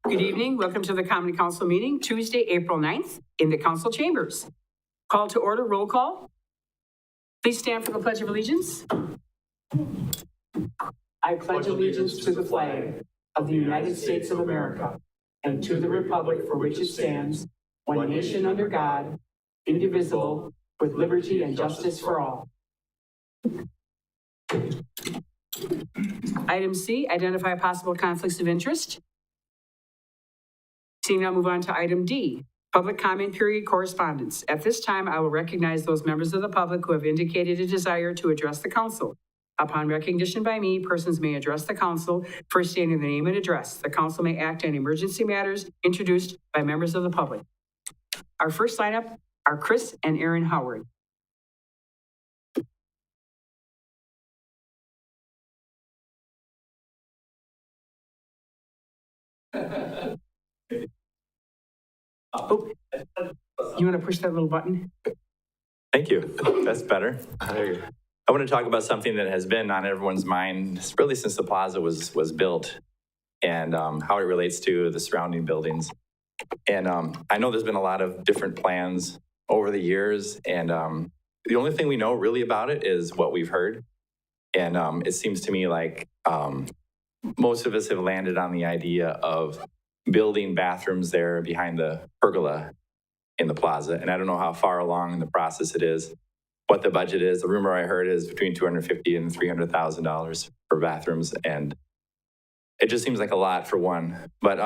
Good evening. Welcome to the Common Council meeting, Tuesday, April 9th, in the council chambers. Call to order, roll call. Please stand for the Pledge of Allegiance. I pledge allegiance to the flag of the United States of America and to the republic for which it stands, one nation under God, indivisible, with liberty and justice for all. Item C, identify possible conflicts of interest. Seeing now, move on to item D, public comment period correspondence. At this time, I will recognize those members of the public who have indicated a desire to address the council. Upon recognition by me, persons may address the council, first stating their name and address. The council may act on emergency matters introduced by members of the public. Our first lineup are Chris and Aaron Howard. Oh, you want to push that little button? Thank you. That's better. I want to talk about something that has been on everyone's mind really since the plaza was built, and how it relates to the surrounding buildings. And I know there's been a lot of different plans over the years, and the only thing we know really about it is what we've heard. And it seems to me like most of us have landed on the idea of building bathrooms there behind the pergola in the plaza. And I don't know how far along in the process it is, what the budget is. The rumor I heard is between $250,000 and $300,000 for bathrooms. And it just seems like a lot for one. But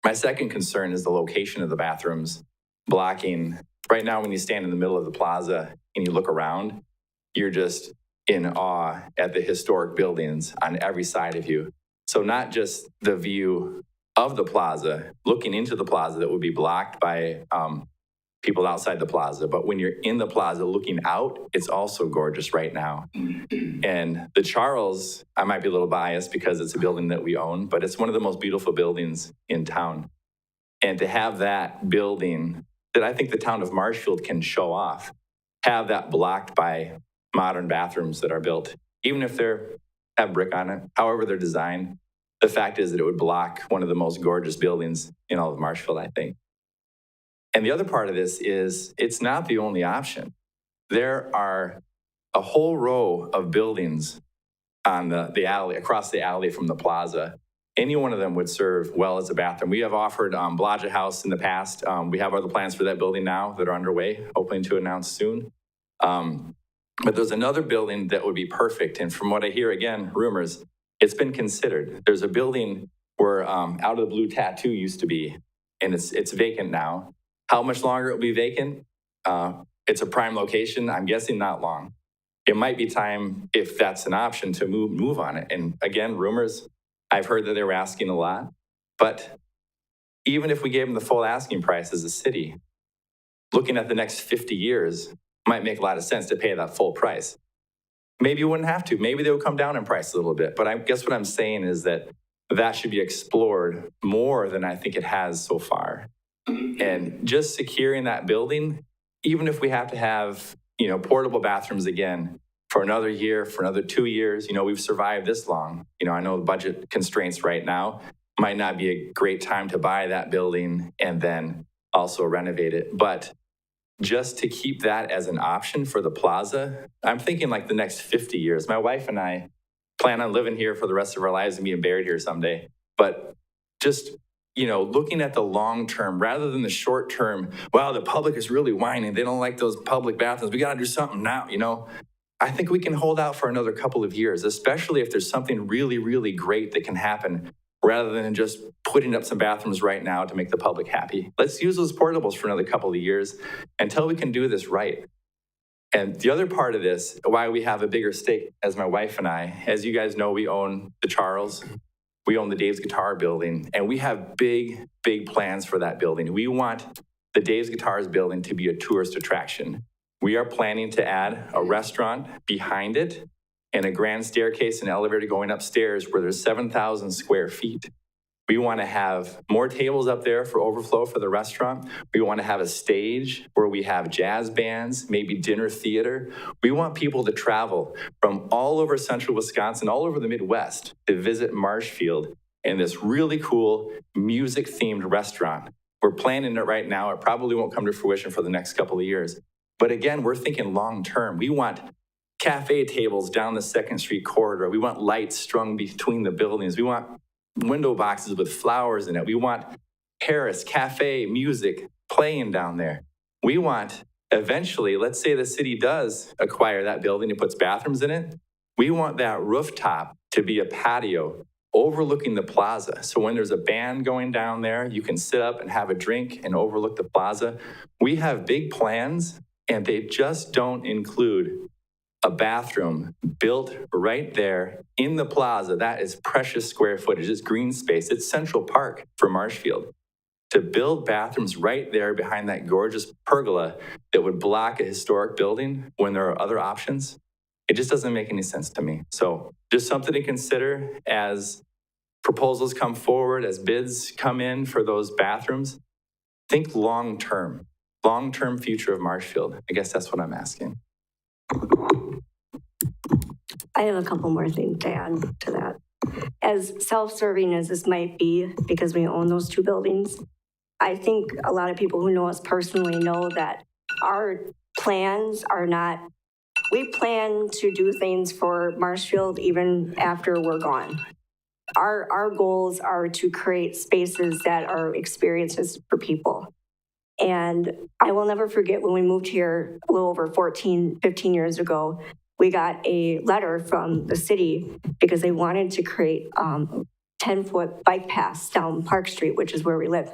my second concern is the location of the bathrooms blocking. Right now, when you stand in the middle of the plaza and you look around, you're just in awe at the historic buildings on every side of you. So not just the view of the plaza, looking into the plaza that would be blocked by people outside the plaza, but when you're in the plaza looking out, it's also gorgeous right now. And the Charles, I might be a little biased because it's a building that we own, but it's one of the most beautiful buildings in town. And to have that building that I think the town of Marshfield can show off, have that blocked by modern bathrooms that are built, even if they have brick on it, however they're designed, the fact is that it would block one of the most gorgeous buildings in all of Marshfield, I think. And the other part of this is it's not the only option. There are a whole row of buildings on the alley, across the alley from the plaza. Any one of them would serve well as a bathroom. We have offered Blodgett House in the past. We have other plans for that building now that are underway, hoping to announce soon. But there's another building that would be perfect. And from what I hear, again, rumors, it's been considered. There's a building where Out of the Blue Tattoo used to be, and it's vacant now. How much longer it will be vacant? It's a prime location. I'm guessing not long. It might be time, if that's an option, to move on it. And again, rumors, I've heard that they were asking a lot. But even if we gave them the full asking price as a city, looking at the next 50 years might make a lot of sense to pay that full price. Maybe you wouldn't have to. Maybe they would come down in price a little bit. But I guess what I'm saying is that should be explored more than I think it has so far. And just securing that building, even if we have to have, portable bathrooms again for another year, for another 2 years, we've survived this long. I know the budget constraints right now might not be a great time to buy that building and then also renovate it. But just to keep that as an option for the plaza, I'm thinking like the next 50 years. My wife and I plan on living here for the rest of our lives and being buried here someday. But just, looking at the long term rather than the short term, wow, the public is really whining. They don't like those public bathrooms. We got to do something now, I think we can hold out for another couple of years, especially if there's something really, really great that can happen rather than just putting up some bathrooms right now to make the public happy. Let's use those portables for another couple of years until we can do this right. And the other part of this, why we have a bigger stake as my wife and I, as you guys know, we own the Charles, we own the Dave's Guitar building, and we have big, big plans for that building. We want the Dave's Guitars building to be a tourist attraction. We are planning to add a restaurant behind it and a grand staircase and elevator going upstairs where there's 7,000 square feet. We want to have more tables up there for overflow for the restaurant. We want to have a stage where we have jazz bands, maybe dinner theater. We want people to travel from all over central Wisconsin, all over the Midwest to visit Marshfield and this really cool music-themed restaurant. We're planning it right now. It probably won't come to fruition for the next couple of years. But again, we're thinking long-term. We want cafe tables down the 2nd Street corridor. We want lights strung between the buildings. We want window boxes with flowers in it. We want Paris, cafe, music playing down there. We want, eventually, let's say the city does acquire that building and puts bathrooms in it. We want that rooftop to be a patio overlooking the plaza. So when there's a band going down there, you can sit up and have a drink and overlook the plaza. We have big plans, and they just don't include a bathroom built right there in the plaza. That is precious square footage. It's green space. It's Central Park for Marshfield. To build bathrooms right there behind that gorgeous pergola that would block a historic building when there are other options, it just doesn't make any sense to me. So just something to consider as proposals come forward, as bids come in for those bathrooms. Think long-term future of Marshfield. I guess that's what I'm asking. I have a couple more things to add to that. As self-serving as this might be, because we own those 2 buildings, I think a lot of people who know us personally know that our plans are not, we plan to do things for Marshfield even after we're gone. Our goals are to create spaces that are experiences for people. And I will never forget when we moved here a little over 15 years ago, we got a letter from the city because they wanted to create 10-foot bike paths down Park Street, which is where we live.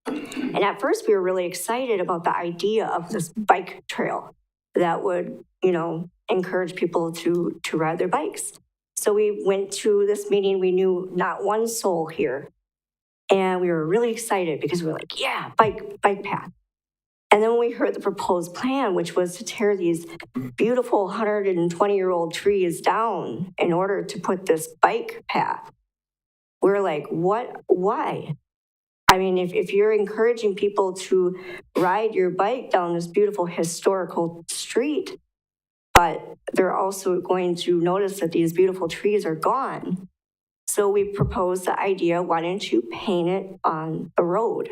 And at first we were really excited about the idea of this bike trail that would, encourage people to ride their bikes. So we went to this meeting. We knew not one soul here. And we were really excited because we were like, yeah, bike path. And then when we heard the proposed plan, which was to tear these beautiful 120-year-old trees down in order to put this bike path, we're like, what? Why? I mean, if you're encouraging people to ride your bike down this beautiful historical street, but they're also going to notice that these beautiful trees are gone. So we proposed the idea, why don't you paint it on the road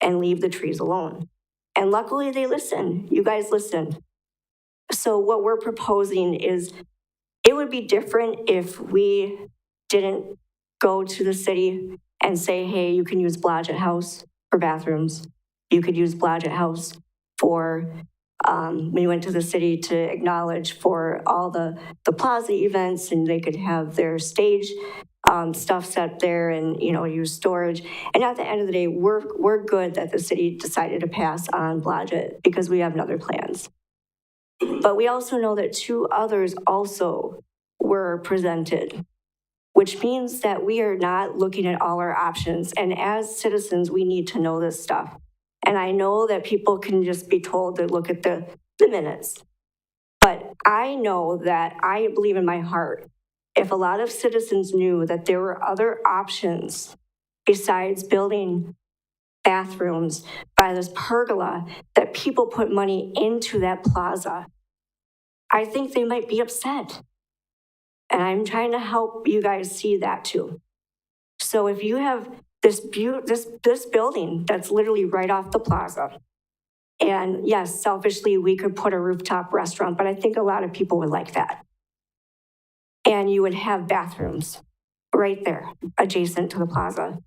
and leave the trees alone? And luckily they listened. You guys listened. So what we're proposing is it would be different if we didn't go to the city and say, hey, you can use Blodgett House for bathrooms. You could use Blodgett House for, we went to the city to acknowledge for all the plaza events, and they could have their stage stuff set there and, use storage. And at the end of the day, we're good that the city decided to pass on Blodgett because we have other plans. But we also know that 2 others also were presented, which means that we are not looking at all our options. And as citizens, we need to know this stuff. And I know that people can just be told to look at the minutes. But I know that I believe in my heart, if a lot of citizens knew that there were other options besides building bathrooms by this pergola, that people put money into that plaza, I think they might be upset. And I'm trying to help you guys see that too. So if you have this building that's literally right off the plaza, and yes, selfishly, we could put a rooftop restaurant, but I think a lot of people would like that. And you would have bathrooms right there, adjacent to the plaza.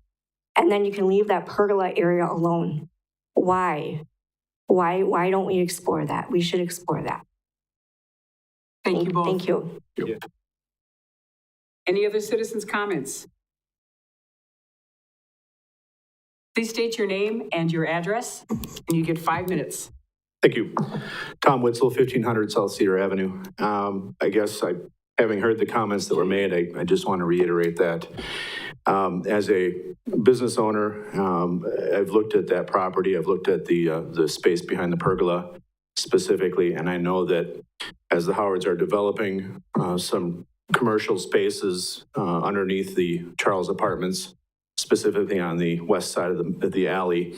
And then you can leave that pergola area alone. Why? Why don't we explore that? We should explore that. Thank you both. Thank you. Yeah. Any other citizens' comments? Please state your name and your address, and you get 5 minutes. Thank you. Tom Witzel, 1500 South Cedar Avenue. I guess having heard the comments that were made, I just want to reiterate that. As a business owner, I've looked at that property. I've looked at the space behind the pergola specifically, and I know that as the Howards are developing some commercial spaces underneath the Charles Apartments, specifically on the west side of the alley,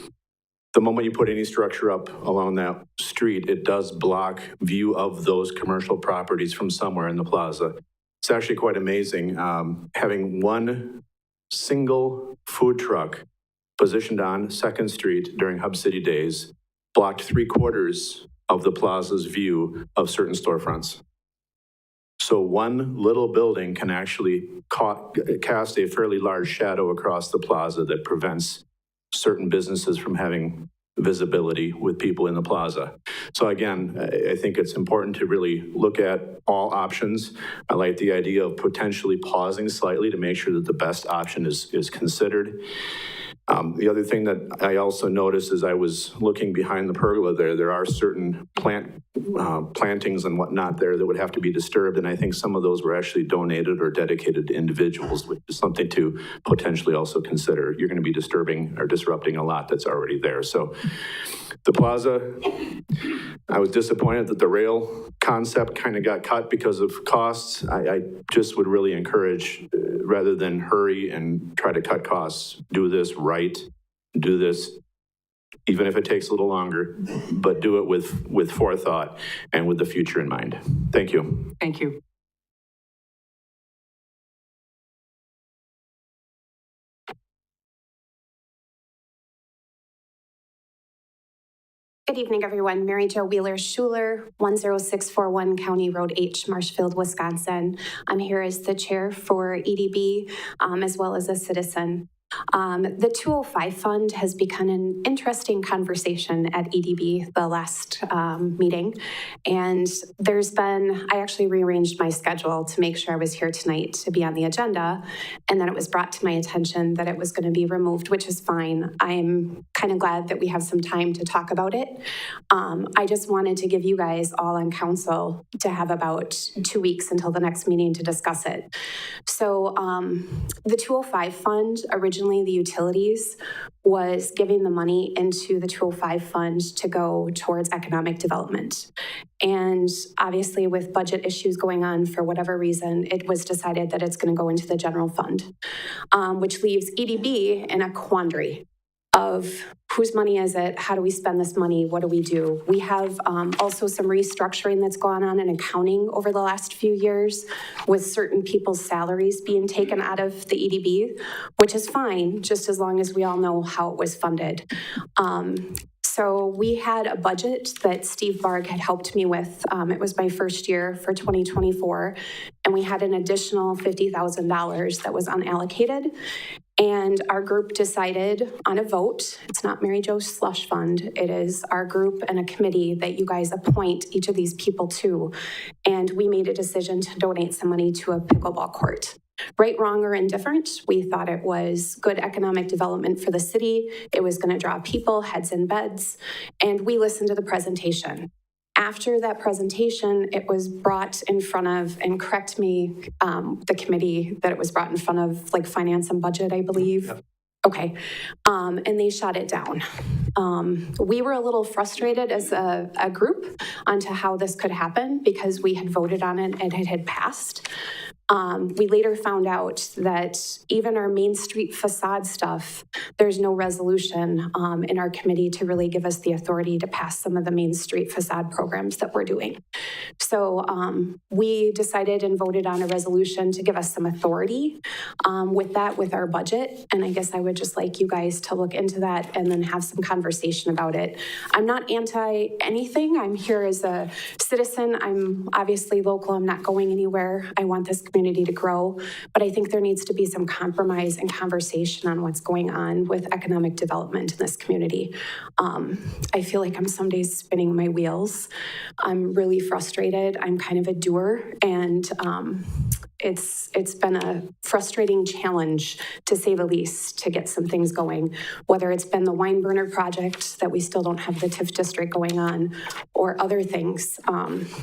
the moment you put any structure up along that street, it does block view of those commercial properties from somewhere in the plaza. It's actually quite amazing. Having one single food truck positioned on 2nd Street during Hub City days blocked 3/4 of the plaza's view of certain storefronts. So one little building can actually cast a fairly large shadow across the plaza that prevents certain businesses from having visibility with people in the plaza. So again, I think it's important to really look at all options. I like the idea of potentially pausing slightly to make sure that the best option is considered. The other thing that I also noticed as I was looking behind the pergola there are certain plantings and whatnot there that would have to be disturbed, and I think some of those were actually donated or dedicated to individuals, which is something to potentially also consider. You're going to be disturbing or disrupting a lot that's already there. So the plaza, I was disappointed that the rail concept kind of got cut because of costs. I just would really encourage, rather than hurry and try to cut costs, do this right, do this even if it takes a little longer, but do it with forethought and with the future in mind. Thank you. Thank you. Good evening, everyone. Mary Jo Wheeler-Schuler, 10641 County Road H, Marshfield, Wisconsin. I'm here as the chair for EDB, as well as a citizen. The 205 fund has become an interesting conversation at EDB the last meeting. And I actually rearranged my schedule to make sure I was here tonight to be on the agenda. And then it was brought to my attention that it was going to be removed, which is fine. I'm kind of glad that we have some time to talk about it. I just wanted to give you guys all on council to have about 2 weeks until the next meeting to discuss it. So the 205 fund, originally the utilities, was giving the money into the 205 fund to go towards economic development. And obviously with budget issues going on for whatever reason, it was decided that it's going to go into the general fund, which leaves EDB in a quandary of whose money is it? How do we spend this money? What do we do? We have also some restructuring that's gone on in accounting over the last few years with certain people's salaries being taken out of the EDB, which is fine, just as long as we all know how it was funded. So we had a budget that Steve Barg had helped me with. It was my first year for 2024, and we had an additional $50,000 that was unallocated. And our group decided on a vote, it's not Mary Jo's slush fund, it is our group and a committee that you guys appoint each of these people to. And we made a decision to donate some money to a pickleball court. Right, wrong, or indifferent, we thought it was good economic development for the city. It was going to draw people, heads in beds, and we listened to the presentation. After that presentation, it was brought in front of, and correct me, the committee that it was brought in front of, like finance and budget, I believe. Yep. Okay, and they shot it down. We were a little frustrated as a group onto how this could happen because we had voted on it and it had passed. We later found out that even our Main Street facade stuff, there's no resolution in our committee to really give us the authority to pass some of the Main Street facade programs that we're doing. So we decided and voted on a resolution to give us some authority with our budget. And I guess I would just like you guys to look into that and then have some conversation about it. I'm not anti anything. I'm here as a citizen. I'm obviously local. I'm not going anywhere. I want this community to grow, but I think there needs to be some compromise and conversation on what's going on with economic development in this community. I feel like I'm some days spinning my wheels. I'm really frustrated. I'm kind of a doer, and it's been a frustrating challenge, to say the least, to get some things going, whether it's been the wine burner project that we still don't have the TIF district going on, or other things.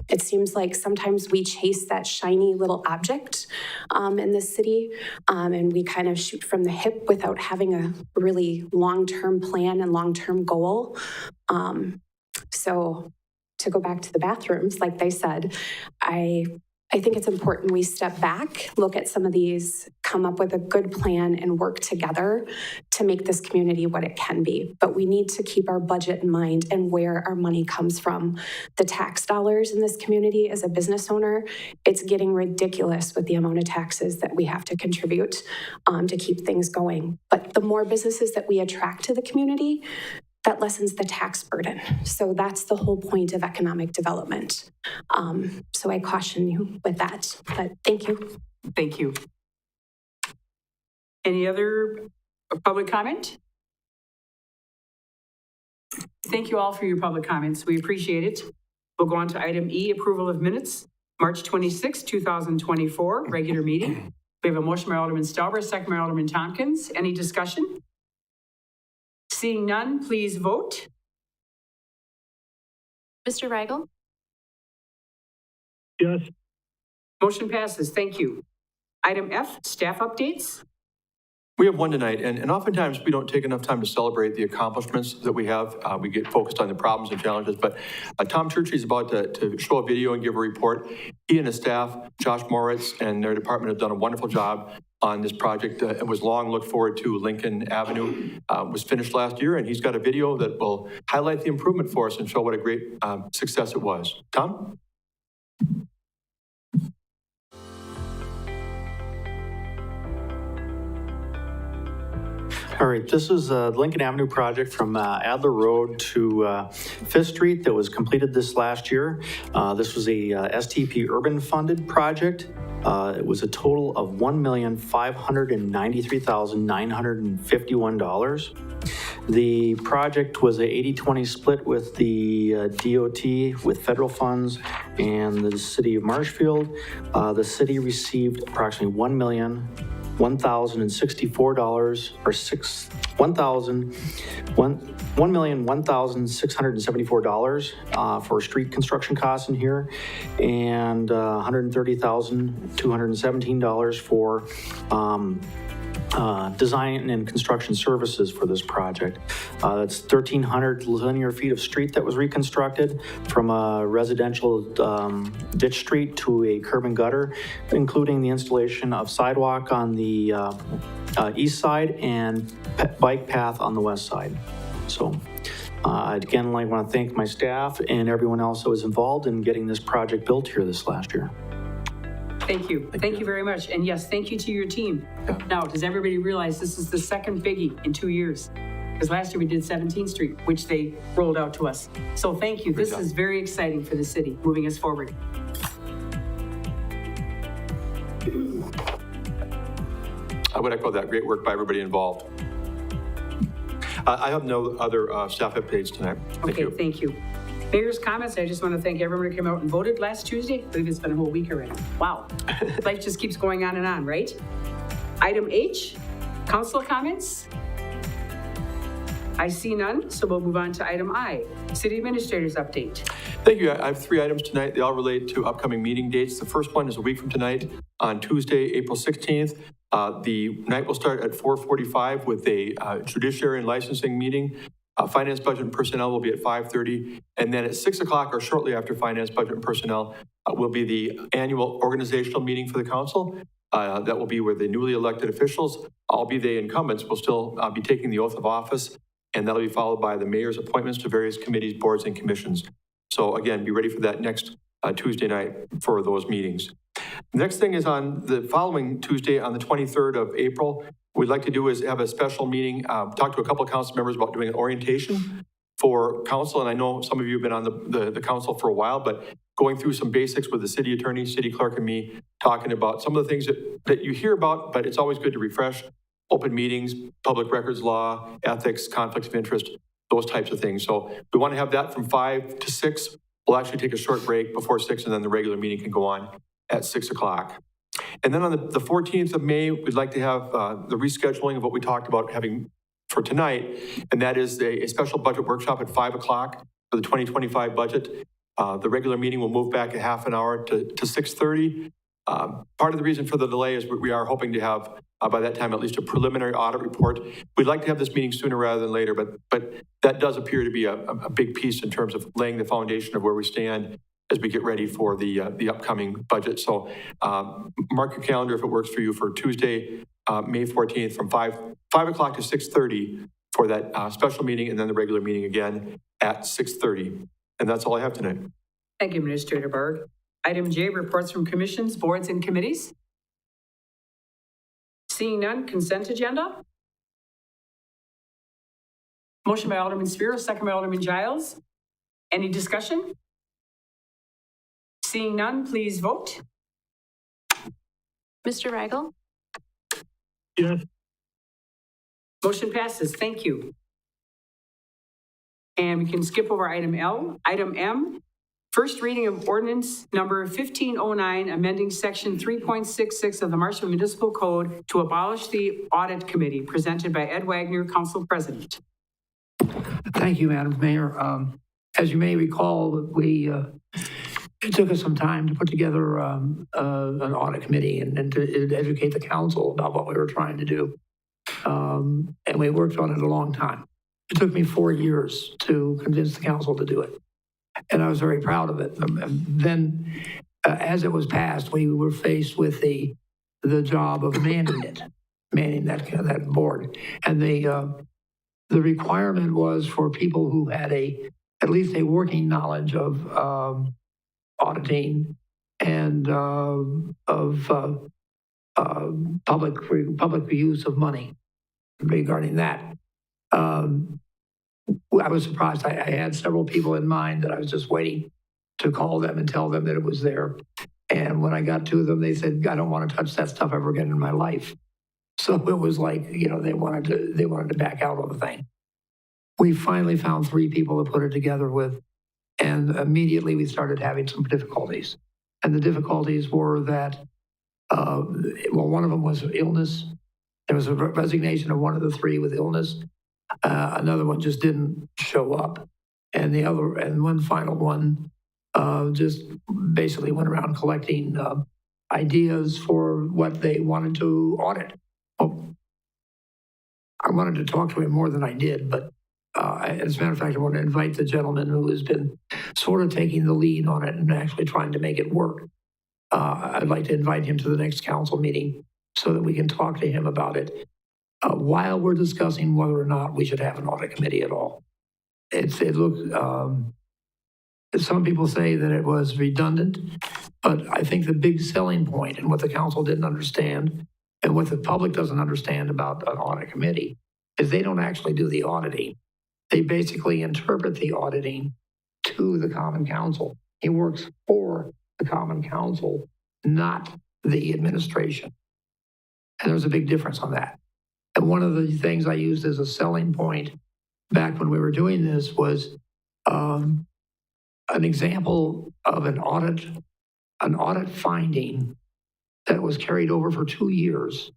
It seems like sometimes we chase that shiny little object in this city, and we kind of shoot from the hip without having a really long-term plan and long-term goal. So to go back to the bathrooms, like they said, I think it's important we step back, look at some of these come up with a good plan and work together to make this community what it can be. But we need to keep our budget in mind and where our money comes from. The tax dollars in this community as a business owner, it's getting ridiculous with the amount of taxes that we have to contribute to keep things going. But the more businesses that we attract to the community, that lessens the tax burden. So that's the whole point of economic development. So I caution you with that, but thank you. Thank you. Any other public comment? Thank you all for your public comments. We appreciate it. We'll go on to item E, approval of minutes, March 26, 2024, regular meeting. We have a motion by Alderman Stauber, second by Alderman Tompkins. Any discussion? Seeing none, please vote. Mr. Rigel? Yes. Motion passes. Thank you. Item F, staff updates. We have one tonight, and oftentimes we don't take enough time to celebrate the accomplishments that we have. We get focused on the problems and challenges, but Tom Churchy is about to show a video and give a report. He and his staff, Josh Moritz and their department, have done a wonderful job on this project. It was long looked forward to. Lincoln Avenue was finished last year, and he's got a video that will highlight the improvement for us and show what a great success it was. Tom? All right, this is the Lincoln Avenue project from Adler Road to Fifth Street that was completed this last year. This was a STP urban funded project. It was a total of $1,593,951. The project was a 80-20 split with the DOT, with federal funds, and the city of Marshfield. The city received approximately $1,1,674 or $1,1,674 for street construction costs in here, and $130,217 for design and construction services for this project. That's 1,300 linear feet of street that was reconstructed, from a residential ditch street to a curb and gutter, including the installation of sidewalk on the east side and bike path on the west side. So again, I want to thank my staff and everyone else that was involved in getting this project built here this last year. Thank you. Thank you very much. And yes, thank you to your team. Yeah. Now, does everybody realize this is the second biggie in 2 years? Because last year we did 17th Street, which they rolled out to us. So thank you. This is very exciting for the city, moving us forward. I would echo that. Great work by everybody involved. I have no other staff updates tonight. Thank you. Thank you. Mayor's comments. I just want to thank everyone who came out and voted last Tuesday. I believe it's been a whole week already. Wow. Life just keeps going on and on, right? Item H, council comments. I see none, so we'll move on to item I, city administrator's update. Thank you. I have 3 items tonight. They all relate to upcoming meeting dates. The first one is a week from tonight, on Tuesday, April 16th. The night will start at 4:45 with a judiciary and licensing meeting. Finance, budget, and personnel will be at 5:30. And then at 6 o'clock, or shortly after finance, budget, and personnel, will be the annual organizational meeting for the council. That will be where the newly elected officials, albeit the incumbents, will still be taking the oath of office. And that'll be followed by the mayor's appointments to various committees, boards, and commissions. So again, be ready for that next Tuesday night for those meetings. The next thing is on the following Tuesday, on the 23rd of April. What we'd like to do is have a special meeting, talk to a couple of council members about doing an orientation for council. And I know some of you have been on the council for a while, but going through some basics with the city attorney, city clerk, and me, talking about some of the things that you hear about, but it's always good to refresh: open meetings, public records law, ethics, conflicts of interest, those types of things. So we want to have that from 5 to 6. We'll actually take a short break before 6, and then the regular meeting can go on at 6 o'clock. And then on the 14th of May, we'd like to have the rescheduling of what we talked about having for tonight, and that is a special budget workshop at 5 o'clock for the 2025 budget. The regular meeting will move back a half an hour to 6:30. Part of the reason for the delay is we are hoping to have, by that time, at least a preliminary audit report. We'd like to have this meeting sooner rather than later, but that does appear to be a big piece in terms of laying the foundation of where we stand as we get ready for the upcoming budget. So mark your calendar if it works for you for Tuesday, May 14th from 5 o'clock to 6:30 for that special meeting, and then the regular meeting again at 6:30. And that's all I have tonight. Thank you, Administrator Berg. Item J, reports from commissions, boards, and committees. Seeing none, consent agenda. Motion by Alderman Spiro, second by Alderman Giles. Any discussion? Seeing none, please vote. Mr. Rigel? Yes. Motion passes. Thank you. And we can skip over item L. Item M, first reading of ordinance number 1509, amending section 3.66 of the Marshfield Municipal Code to abolish the audit committee, presented by Ed Wagner, Council President. Thank you, Madam Mayor. As you may recall, it took us some time to put together an audit committee and to educate the council about what we were trying to do. And we worked on it a long time. It took me 4 years to convince the council to do it. And I was very proud of it. Then, as it was passed, we were faced with the job of manning that board. And the requirement was for people who had at least a working knowledge of auditing and of public use of money regarding that. I was surprised. I had several people in mind that I was just waiting to call them and tell them that it was there. And when I got to them, they said, I don't want to touch that stuff ever again in my life. So it was like, they wanted to back out of the thing. We finally found 3 people to put it together with, and immediately we started having some difficulties. And the difficulties were that, one of them was illness. There was a resignation of one of the 3 with illness. Another one just didn't show up. And one final one just basically went around collecting ideas for what they wanted to audit. Well, I wanted to talk to him more than I did, but as a matter of fact, I want to invite the gentleman who has been sort of taking the lead on it and actually trying to make it work. I'd like to invite him to the next council meeting so that we can talk to him about it while we're discussing whether or not we should have an audit committee at all. Some people say that it was redundant, but I think the big selling point and what the council didn't understand and what the public doesn't understand about an audit committee is they don't actually do the auditing. They basically interpret the auditing to the Common Council. He works for the Common Council, not the administration. And there's a big difference on that. And one of the things I used as a selling point back when we were doing this was an example of an audit finding that was carried over for 2 years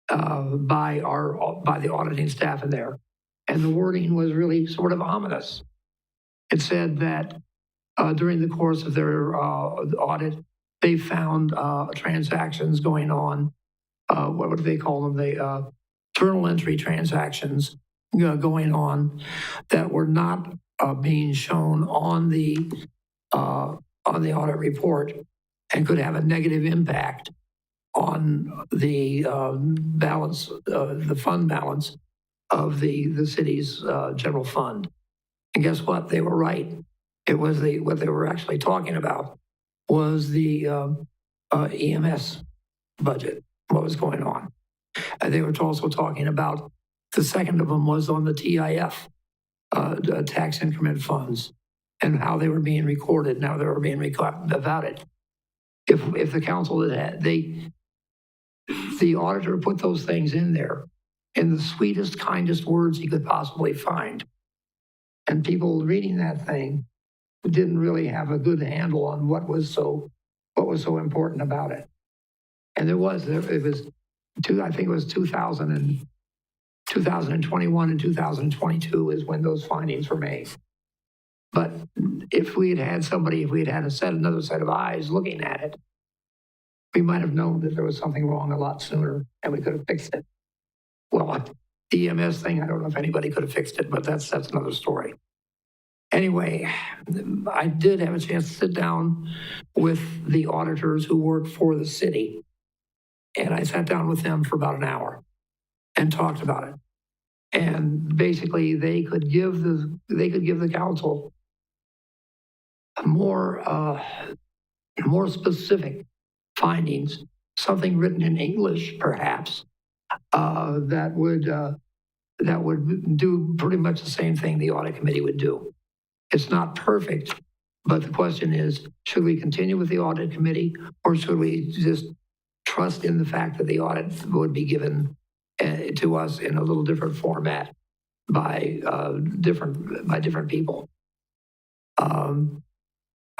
by the auditing staff in there. And the wording was really sort of ominous. It said that during the course of their audit, they found transactions going on. What do they call them? They journal entry transactions going on that were not being shown on the audit report and could have a negative impact on the balance, the fund balance of the city's general fund. And guess what? They were right. It was what they were actually talking about was the EMS budget, what was going on. And they were also talking about, the second of them was on the TIF, tax increment funds, and how they were being recorded and how they were being about it. If the council had the auditor put those things in there in the sweetest, kindest words he could possibly find. And people reading that thing didn't really have a good handle on what was so important about it. And it was 2021 and 2022 is when those findings were made. But if we had another set of eyes looking at it, we might have known that there was something wrong a lot sooner and we could have fixed it. Well, the EMS thing, I don't know if anybody could have fixed it, but that's another story. Anyway, I did have a chance to sit down with the auditors who work for the city. And I sat down with them for about an hour and talked about it. And basically they could give the council more specific findings, something written in English perhaps, that would do pretty much the same thing the audit committee would do. It's not perfect, but the question is, should we continue with the audit committee, or should we just trust in the fact that the audit would be given to us in a little different format by different people?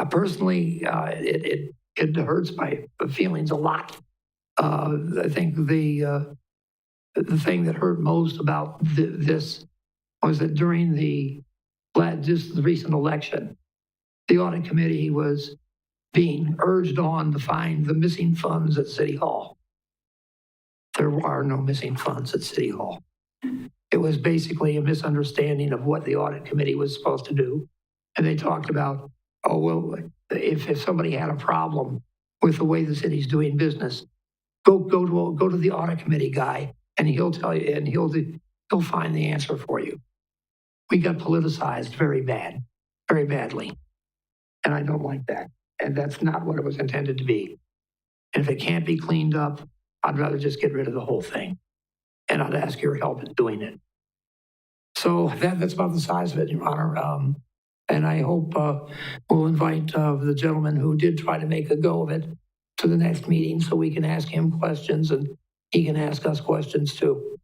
Personally, it hurts my feelings a lot. I think the thing that hurt most about this was that during the recent election, the audit committee was being urged on to find the missing funds at City Hall. There are no missing funds at City Hall. It was basically a misunderstanding of what the audit committee was supposed to do. And they talked about, oh, well, if somebody had a problem with the way the city's doing business, go to the audit committee guy, and he'll tell you, and he'll find the answer for you. We got politicized very badly. And I don't like that. And that's not what it was intended to be. And if it can't be cleaned up, I'd rather just get rid of the whole thing. And I'd ask your help in doing it. So that's about the size of it, Your Honor. And I hope we'll invite the gentleman who did try to make a go of it to the next meeting so we can ask him questions and he can ask us questions too.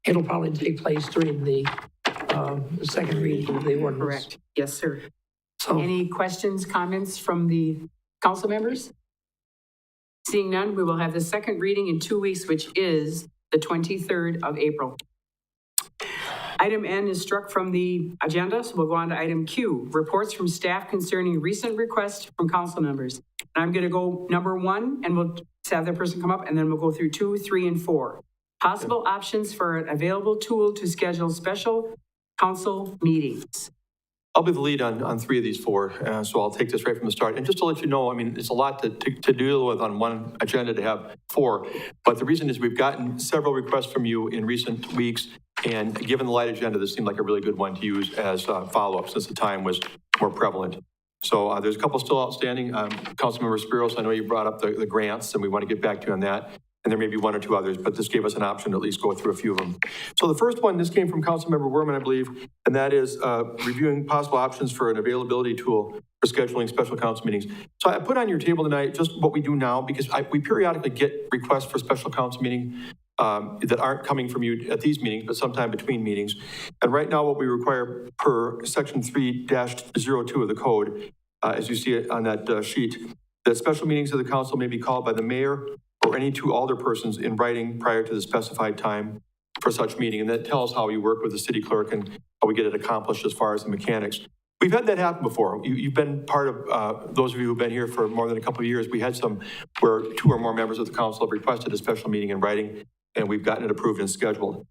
It'll probably take place during the second reading of the ordinance. Correct. Yes, sir. So, Any questions, comments from the council members? Seeing none, we will have the second reading in 2 weeks, which is the 23rd of April. Item N is struck from the agenda, so we'll go on to item Q, reports from staff concerning recent requests from council members. And I'm going to go number 1, and we'll have that person come up, and then we'll go through 2, 3, and 4. Possible options for an available tool to schedule special council meetings. I'll be the lead on 3 of these 4, so I'll take this right from the start. And just to let you know, I mean, it's a lot to deal with on one agenda to have 4, but the reason is we've gotten several requests from you in recent weeks, and given the light agenda, this seemed like a really good one to use as follow-up since the time was more prevalent. So there's a couple still outstanding. Councilmember Spiros, I know you brought up the grants, and we want to get back to you on that. And there may be 1 or 2 others, but this gave us an option to at least go through a few of them. So the first one, this came from Councilmember Werman, I believe, and that is reviewing possible options for an availability tool for scheduling special council meetings. So I put on your table tonight just what we do now, because we periodically get requests for special council meeting that aren't coming from you at these meetings, but sometime between meetings. And right now what we require per section 3-02 of the code, as you see it on that sheet, that special meetings of the council may be called by the mayor or any 2 alderpersons in writing prior to the specified time for such meeting. And that tells how we work with the city clerk and how we get it accomplished as far as the mechanics. We've had that happen before. You've been part of, those of you who've been here for more than a couple of years, we had some where 2 or more members of the council have requested a special meeting in writing, and we've gotten it approved and scheduled.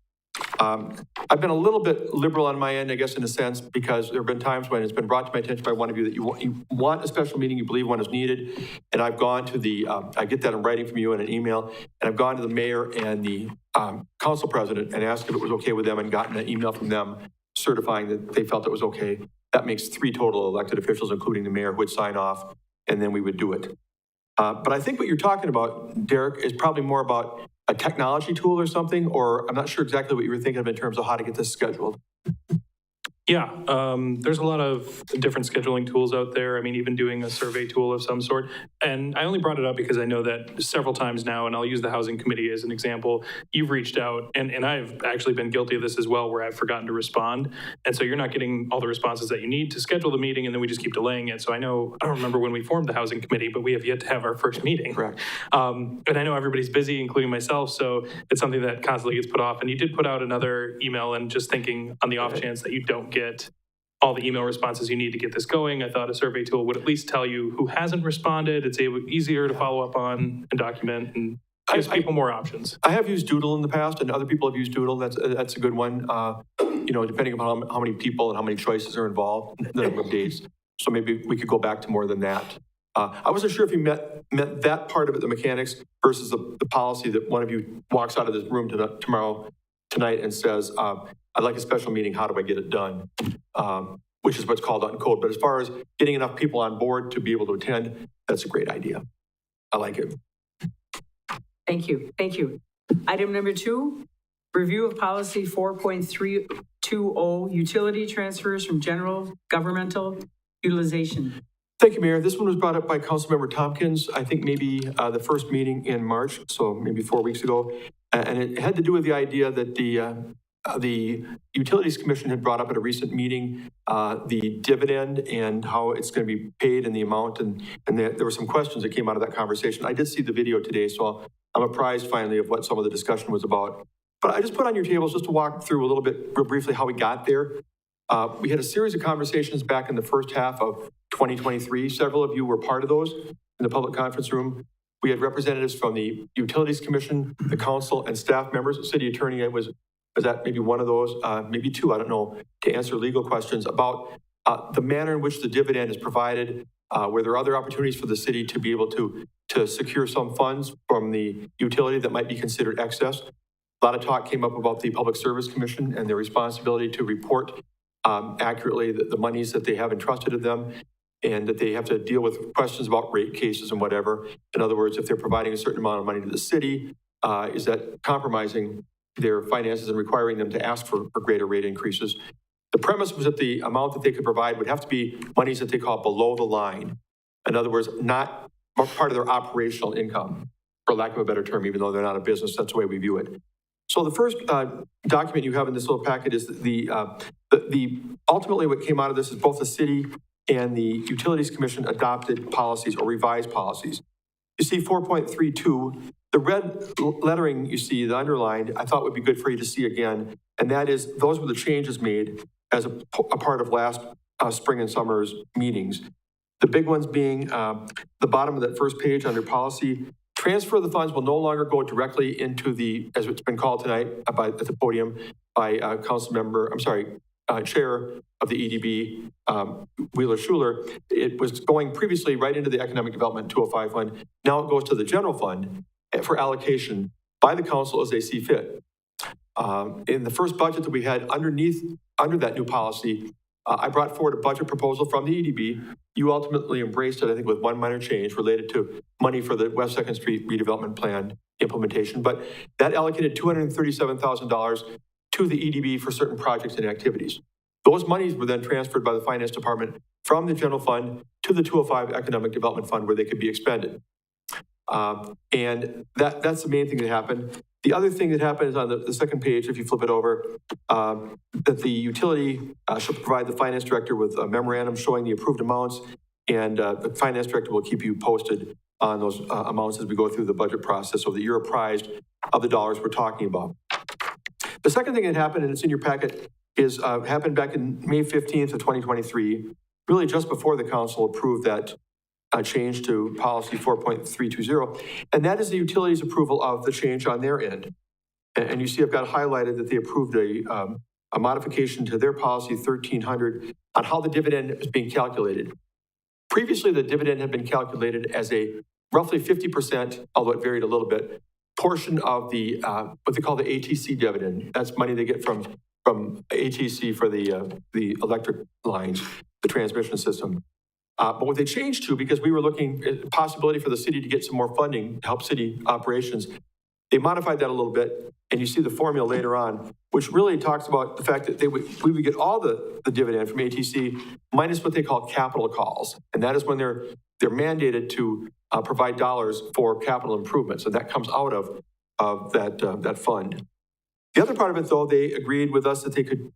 I've been a little bit liberal on my end, I guess, in a sense, because there have been times when it's been brought to my attention by one of you that you want a special meeting, you believe one is needed. And I've gone to the, I get that in writing from you in an email, and I've gone to the mayor and the council president and asked if it was okay with them and gotten an email from them certifying that they felt it was okay. That makes 3 total elected officials, including the mayor, who would sign off, and then we would do it. But I think what you're talking about, Derek, is probably more about a technology tool or something, or I'm not sure exactly what you were thinking of in terms of how to get this scheduled. Yeah, there's a lot of different scheduling tools out there. I mean, even doing a survey tool of some sort. And I only brought it up because I know that several times now, and I'll use the housing committee as an example, you've reached out, and I've actually been guilty of this as well, where I've forgotten to respond. And so you're not getting all the responses that you need to schedule the meeting, and then we just keep delaying it. So I don't remember when we formed the housing committee, but we have yet to have our first meeting. Correct. And I know everybody's busy, including myself, so it's something that constantly gets put off. And you did put out another email, and just thinking on the off chance that you don't get all the email responses you need to get this going, I thought a survey tool would at least tell you who hasn't responded. It's easier to follow up on and document, and gives people more options. I have used Doodle in the past, and other people have used Doodle. That's a good one. depending upon how many people and how many choices are involved, the number of days. So maybe we could go back to more than that. I wasn't sure if you meant that part of it, the mechanics, versus the policy that one of you walks out of this room tonight and says, I'd like a special meeting, how do I get it done? Which is what's called out in code. But as far as getting enough people on board to be able to attend, that's a great idea. I like it. Thank you. Thank you. Item number 2, review of policy 4.320, utility transfers from general governmental utilization. Thank you, Mayor. This one was brought up by Councilmember Tompkins, I think maybe the first meeting in March, so maybe 4 weeks ago. And it had to do with the idea that the Utilities Commission had brought up at a recent meeting the dividend and how it's going to be paid and the amount. And there were some questions that came out of that conversation. I did see the video today, so I'm apprised finally of what some of the discussion was about. But I just put on your tables just to walk through a little bit real briefly how we got there. We had a series of conversations back in the first half of 2023. Several of you were part of those in the public conference room. We had representatives from the Utilities Commission, the council, and staff members. The city attorney was that maybe one of those, maybe 2, I don't know, to answer legal questions about the manner in which the dividend is provided, where there are other opportunities for the city to be able to secure some funds from the utility that might be considered excess. A lot of talk came up about the Public Service Commission and their responsibility to report accurately the monies that they have entrusted to them, and that they have to deal with questions about rate cases and whatever. In other words, if they're providing a certain amount of money to the city, is that compromising their finances and requiring them to ask for greater rate increases? The premise was that the amount that they could provide would have to be monies that they call below the line. In other words, not part of their operational income, for lack of a better term, even though they're not a business, that's the way we view it. So the first document you have in this little packet is the ultimately what came out of this is both the city and the Utilities Commission adopted policies or revised policies. You see 4.32, the red lettering you see, the underlined, I thought would be good for you to see again. And that is, those were the changes made as a part of last spring and summer's meetings. The big ones being the bottom of that first page under policy, transfer of the funds will no longer go directly into the, as it's been called tonight at the podium by Chair of the EDB, Wheeler Schuler. It was going previously right into the Economic Development 205 fund. Now it goes to the general fund for allocation by the council as they see fit. In the first budget that we had under that new policy, I brought forward a budget proposal from the EDB. You ultimately embraced it, I think, with one minor change related to money for the West 2nd Street redevelopment plan implementation. But that allocated $237,000 to the EDB for certain projects and activities. Those monies were then transferred by the Finance Department from the general fund to the 205 Economic Development Fund where they could be expended. And that's the main thing that happened. The other thing that happened is on the second page, if you flip it over, that the utility shall provide the finance director with a memorandum showing the approved amounts, and the finance director will keep you posted on those amounts as we go through the budget process so that you're apprised of the dollars we're talking about. The second thing that happened, and it's in your packet, is happened back in May 15th of 2023, really just before the council approved that change to policy 4.320, and that is the utilities approval of the change on their end. And you see I've got highlighted that they approved a modification to their policy 1300 on how the dividend is being calculated. Previously, the dividend had been calculated as a roughly 50%, although it varied a little bit, portion of the what they call the ATC dividend. That's money they get from ATC for the electric lines, the transmission system. But what they changed to, because we were looking at the possibility for the city to get some more funding to help city operations, they modified that a little bit, and you see the formula later on, which really talks about the fact that we would get all the dividend from ATC minus what they call capital calls, and that is when they're mandated to provide dollars for capital improvements, and that comes out of that fund. The other part of it, though, they agreed with us that they could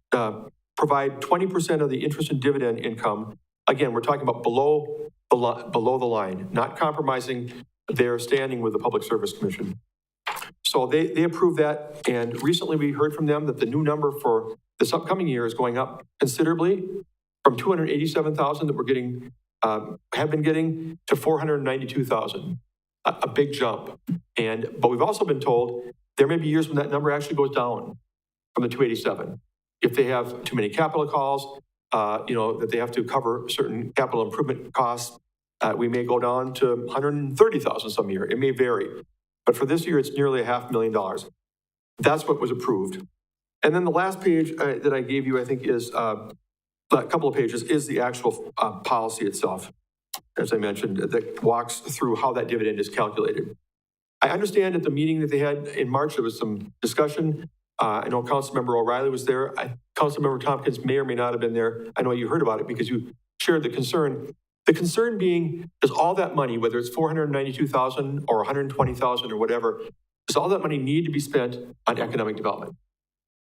provide 20% of the interest and dividend income. Again, we're talking about below the line, not compromising their standing with the Public Service Commission. So they approved that, and recently we heard from them that the new number for this upcoming year is going up considerably from $287,000 that we're getting, have been getting, to $492,000, a big jump. But we've also been told there may be years when that number actually goes down from the 287. if they have too many capital calls, that they have to cover certain capital improvement costs, we may go down to 130,000 some year. It may vary. But for this year, it's nearly $500,000. That's what was approved. And then the last page that I gave you, I think, is a couple of pages, is the actual policy itself, as I mentioned, that walks through how that dividend is calculated. I understand at the meeting that they had in March, there was some discussion. I know Councilmember O'Reilly was there. Councilmember Tompkins may or may not have been there. I know you heard about it because you shared the concern. The concern being, does all that money, whether it's $492,000 or $120,000 or whatever, does all that money need to be spent on economic development?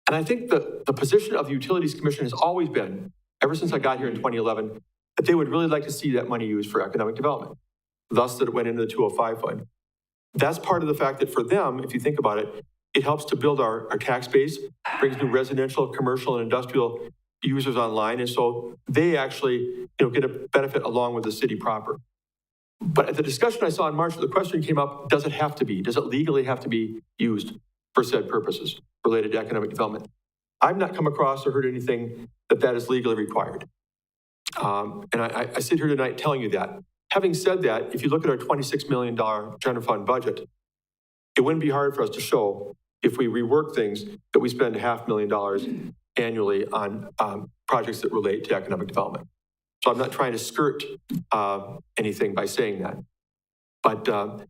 And I think the position of the Utilities Commission has always been, ever since I got here in 2011, that they would really like to see that money used for economic development. Thus, that it went into the 205 fund. That's part of the fact that for them, if you think about it, it helps to build our tax base, brings new residential, commercial, and industrial users online. And so they actually get a benefit along with the city proper. But at the discussion I saw in March, the question came up, does it have to be? Does it legally have to be used for said purposes related to economic development? I've not come across or heard anything that is legally required. And I sit here tonight telling you that. Having said that, if you look at our $26 million general fund budget, it wouldn't be hard for us to show, if we rework things, that we spend $500,000 annually on projects that relate to economic development. So I'm not trying to skirt anything by saying that. But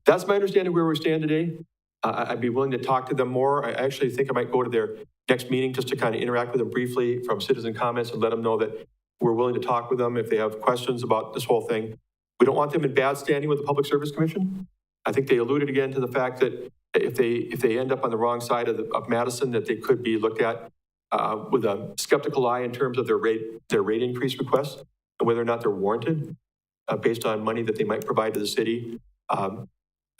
that's my understanding where we stand today. I'd be willing to talk to them more. I actually think I might go to their next meeting just to kind of interact with them briefly from citizen comments and let them know that we're willing to talk with them if they have questions about this whole thing. We don't want them in bad standing with the Public Service Commission. I think they alluded again to the fact that if they end up on the wrong side of Madison, that they could be looked at with a skeptical eye in terms of their rate increase requests and whether or not they're warranted based on money that they might provide to the city. I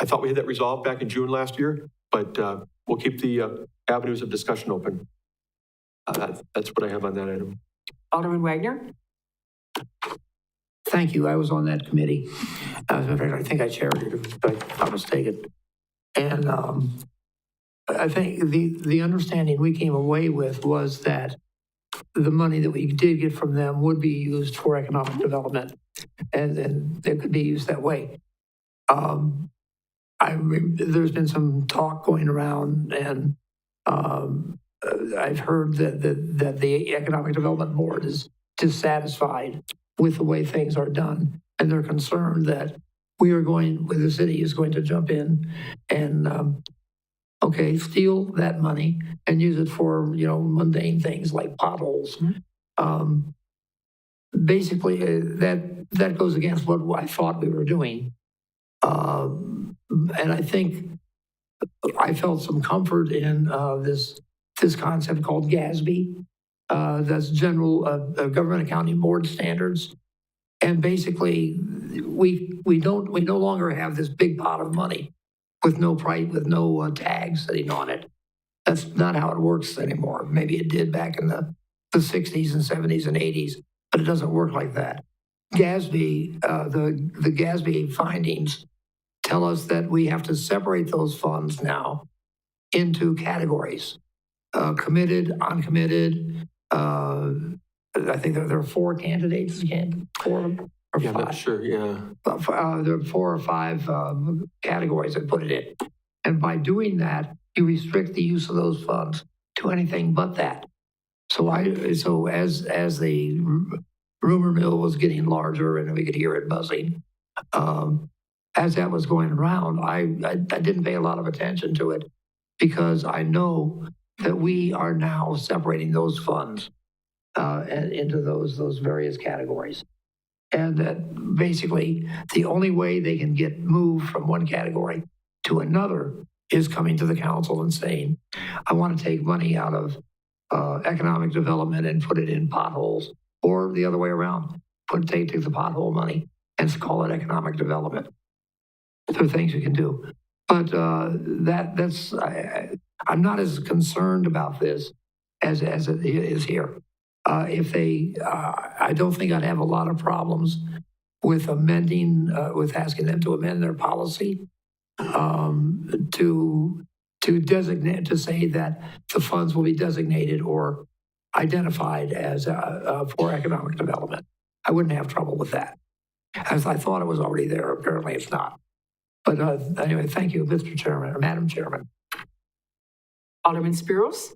thought we had that resolved back in June last year, but we'll keep the avenues of discussion open. That's what I have on that item. Alderman Wagner? Thank you. I was on that committee. I think I chaired it, if I'm not mistaken. And I think the understanding we came away with was that the money that we did get from them would be used for economic development, and it could be used that way. There's been some talk going around, and I've heard that the Economic Development Board is dissatisfied with the way things are done, and they're concerned that the city is going to jump in and steal that money and use it for mundane things like potholes. Basically, that goes against what I thought we were doing, and I think I felt some comfort in this concept called GASB. That's General Government Accounting Board Standards. And basically, we no longer have this big pot of money with no price, with no tags sitting on it. That's not how it works anymore. Maybe it did back in the 60s and 70s and 80s, but it doesn't work like that. GASB, the GASB findings tell us that we have to separate those funds now into categories: committed, uncommitted. I think there are 4 candidates again, 4 of them, or 5. I'm not sure, yeah. There are 4 or 5 categories that put it in. And by doing that, you restrict the use of those funds to anything but that. So as the rumor mill was getting larger and we could hear it buzzing, as that was going around, I didn't pay a lot of attention to it because I know that we are now separating those funds into those various categories. And that basically the only way they can get moved from one category to another is coming to the council and saying, I want to take money out of economic development and put it in potholes, or the other way around, take the pothole money and call it economic development. There are things you can do. But I'm not as concerned about this as it is here. I don't think I'd have a lot of problems with asking them to amend their policy to say that the funds will be designated or identified as for economic development. I wouldn't have trouble with that. As I thought it was already there, apparently it's not. But anyway, thank you, Mr. Chairman, or Madam Chairman. Alderman Spiros?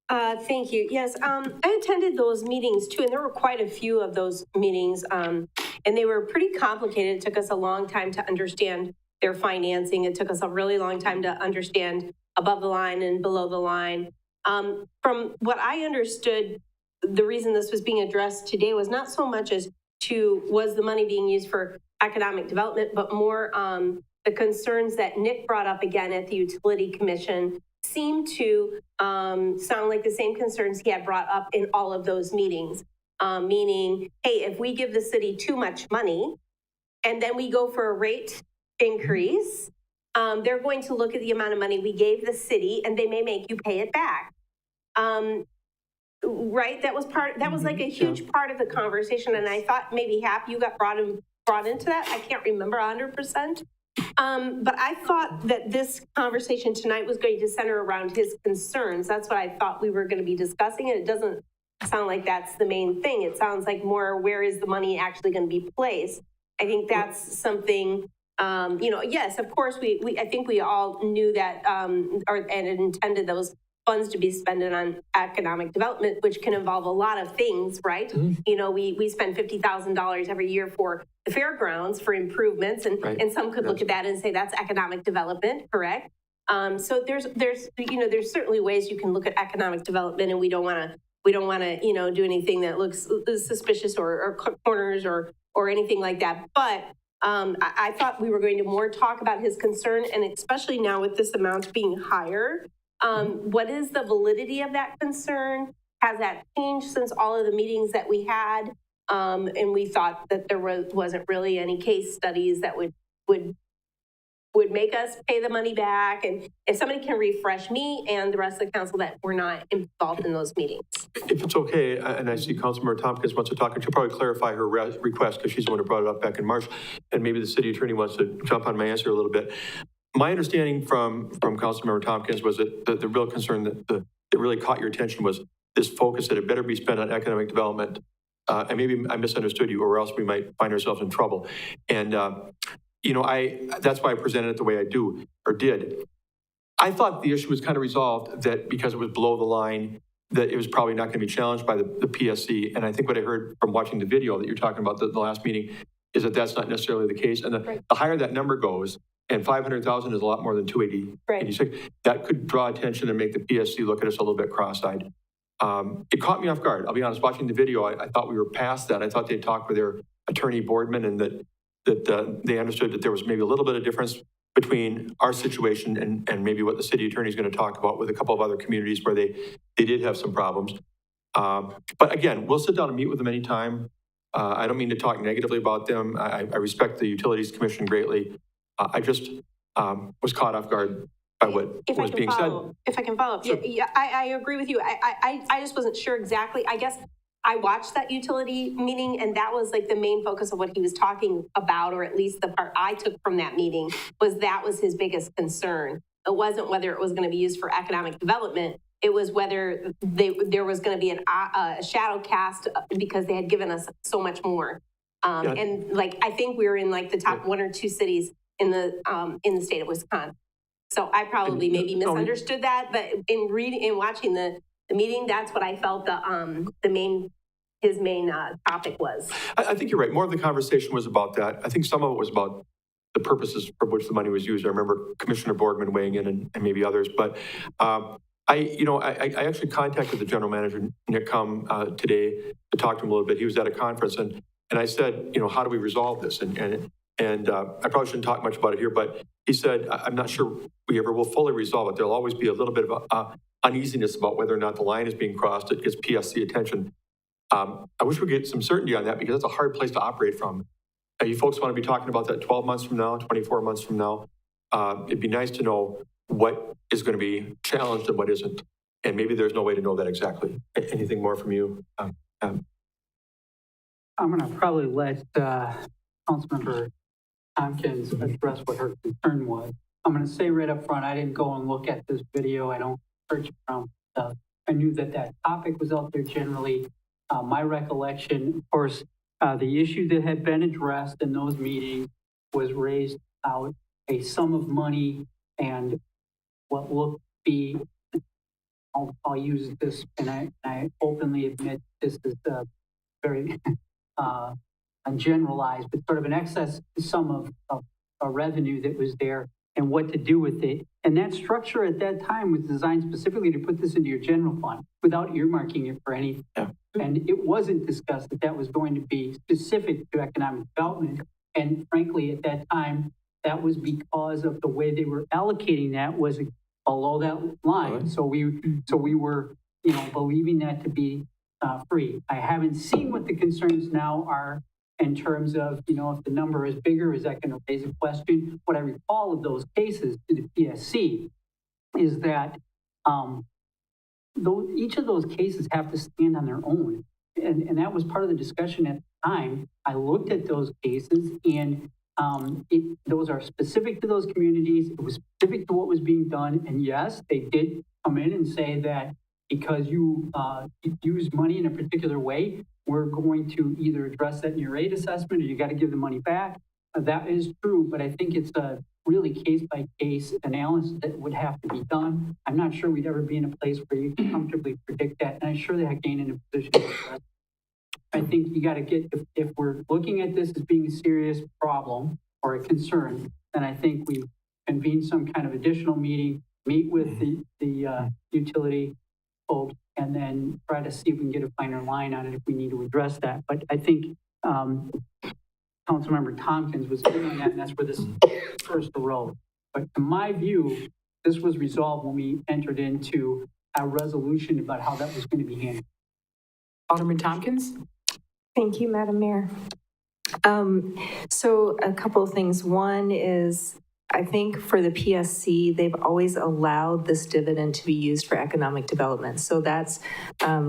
Thank you. Yes, I attended those meetings too, and there were quite a few of those meetings, and they were pretty complicated. It took us a long time to understand their financing. It took us a really long time to understand above the line and below the line. From what I understood, the reason this was being addressed today was not so much as to was the money being used for economic development, but more the concerns that Nick brought up again at the Utility Commission seem to sound like the same concerns he had brought up in all of those meetings, meaning, hey, if we give the city too much money and then we go for a rate increase, they're going to look at the amount of money we gave the city and they may make you pay it back. Right? That was like a huge part of the conversation. And I thought maybe Hap, you got brought into that. I can't remember 100%. But I thought that this conversation tonight was going to center around his concerns. That's what I thought we were going to be discussing. And it doesn't sound like that's the main thing. It sounds like more, where is the money actually going to be placed? I think that's something, yes, of course, I think we all knew that, and intended those funds to be spent on economic development, which can involve a lot of things, right? Mm-hmm. We spend $50,000 every year for the fairgrounds for improvements, and some could look at that and say that's economic development, correct? So there's certainly ways you can look at economic development, and we don't want to do anything that looks suspicious or corners or anything like that. But I thought we were going to more talk about his concern, and especially now with this amount being higher. What is the validity of that concern? Has that changed since all of the meetings that we had? And we thought that there wasn't really any case studies that would make us pay the money back. And if somebody can refresh me and the rest of the council that we're not involved in those meetings. If it's okay, and I see Councilmember Tompkins wants to talk, and she'll probably clarify her request because she's the one who brought it up back in March, and maybe the city attorney wants to jump on my answer a little bit. My understanding from Councilmember Tompkins was that the real concern that really caught your attention was this focus that it better be spent on economic development. And maybe I misunderstood you, or else we might find ourselves in trouble. And, that's why I presented it the way I did. I thought the issue was kind of resolved, that because it was below the line, that it was probably not going to be challenged by the PSC. And I think what I heard from watching the video that you're talking about, the last meeting, is that that's not necessarily the case. And the higher that number goes, and 500,000 is a lot more than 286. That could draw attention and make the PSC look at us a little bit cross-eyed. It caught me off guard. I'll be honest, watching the video, I thought we were past that. I thought they talked with their attorney Boardman, and that they understood that there was maybe a little bit of difference between our situation and maybe what the city attorney is going to talk about with a couple of other communities where they did have some problems. But again, we'll sit down and meet with them anytime. I don't mean to talk negatively about them. I respect the Utilities Commission greatly. I just was caught off guard by what was being said. If I can follow up. Sure. Yeah, I agree with you. I just wasn't sure exactly. I guess I watched that utility meeting, and that was like the main focus of what he was talking about, or at least the part I took from that meeting was his biggest concern. It wasn't whether it was going to be used for economic development. It was whether there was going to be a shadow cast because they had given us so much more. And I think we were in the top 1 or 2 cities in the state of Wisconsin. So I probably maybe misunderstood that, but in watching the meeting, that's what I felt his main topic was. I think you're right. More of the conversation was about that. I think some of it was about the purposes for which the money was used. I remember Commissioner Boardman weighing in and maybe others, but I actually contacted the general manager, Nick Cum, today to talk to him a little bit. He was at a conference, and I said, how do we resolve this? And I probably shouldn't talk much about it here, but he said, I'm not sure we ever will fully resolve it. There'll always be a little bit of uneasiness about whether or not the line is being crossed. It gets PSC attention. I wish we could get some certainty on that, because that's a hard place to operate from. You folks want to be talking about that 12 months from now, 24 months from now. It'd be nice to know what is going to be challenged and what isn't. And maybe there's no way to know that exactly. Anything more from you? I'm going to probably let Councilmember Tompkins address what her concern was. I'm going to say right up front, I didn't go and look at this video. I don't search around stuff. I knew that that topic was out there generally. My recollection, of course, the issue that had been addressed in those meetings was raised out a sum of money and what looked to be, I'll use this, and I openly admit this is very generalized, but sort of an excess sum of a revenue that was there and what to do with it. And that structure at that time was designed specifically to put this into your general fund without earmarking it for anything. Yeah. And it wasn't discussed that that was going to be specific to economic development. And frankly, at that time, that was because of the way they were allocating that was below that line. Right. So we were, believing that to be free. I haven't seen what the concerns now are in terms of, if the number is bigger, is that going to raise a question? What I recall of those cases to the PSC is that each of those cases have to stand on their own. And that was part of the discussion at the time. I looked at those cases and those are specific to those communities. It was specific to what was being done. And yes, they did come in and say that because you use money in a particular way, we're going to either address that in your rate assessment or you got to give the money back. That is true, but I think it's a really case-by-case analysis that would have to be done. I'm not sure we'd ever be in a place where you can comfortably predict that, and I'm sure they have gained in a position to address it. I think you got to get, if we're looking at this as being a serious problem or a concern, then I think we convene some kind of additional meeting, meet with the utility folks, and then try to see if we can get a finer line on it if we need to address that. But I think Councilmember Tompkins was doing that, and that's where this first arose. But to my view, this was resolved when we entered into a resolution about how that was going to be handled. Alderman Tompkins? Thank you, Madam Mayor. So a couple of things. One is, I think for the PSC, they've always allowed this dividend to be used for economic development. So that's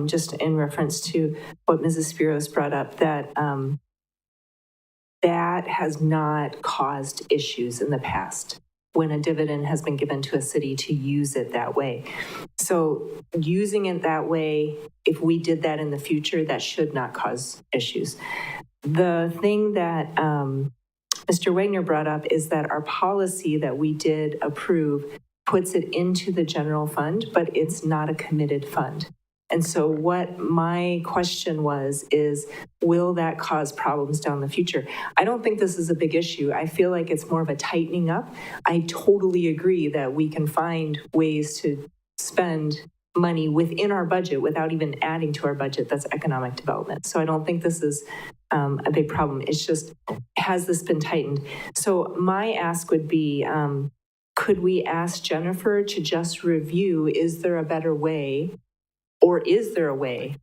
just in reference to what Mrs. Spiros brought up, that that has not caused issues in the past when a dividend has been given to a city to use it that way. So using it that way, if we did that in the future, that should not cause issues. The thing that Mr. Wagner brought up is that our policy that we did approve puts it into the general fund, but it's not a committed fund. And so what my question is, will that cause problems down the future? I don't think this is a big issue. I feel like it's more of a tightening up. I totally agree that we can find ways to spend money within our budget without even adding to our budget. That's economic development. So I don't think this is a big problem. It's just, has this been tightened? So my ask would be, could we ask Jennifer to just review, is there a better way? Or is there a way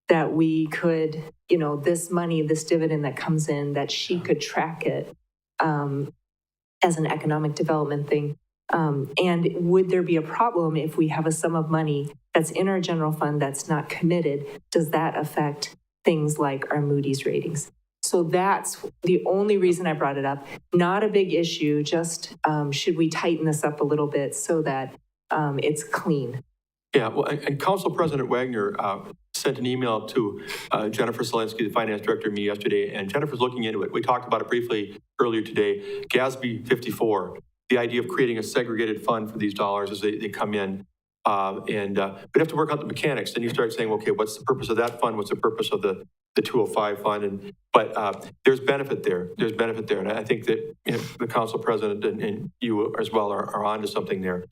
that we could, this money, this dividend that comes in, that she could track it as an economic development thing? And would there be a problem if we have a sum of money that's in our general fund that's not committed? Does that affect things like our Moody's ratings? So that's the only reason I brought it up. Not a big issue, just should we tighten this up a little bit so that it's clean? Yeah, well, and Council President Wagner sent an email to Jennifer Selensky, the finance director, and me yesterday, and Jennifer's looking into it. We talked about it briefly earlier today. GASB 54, the idea of creating a segregated fund for these dollars as they come in. And we'd have to work out the mechanics. Then you start saying, okay, what's the purpose of that fund? What's the purpose of the 205 fund? But there's benefit there. There's benefit there. And I think that the Council President and you as well are onto something there.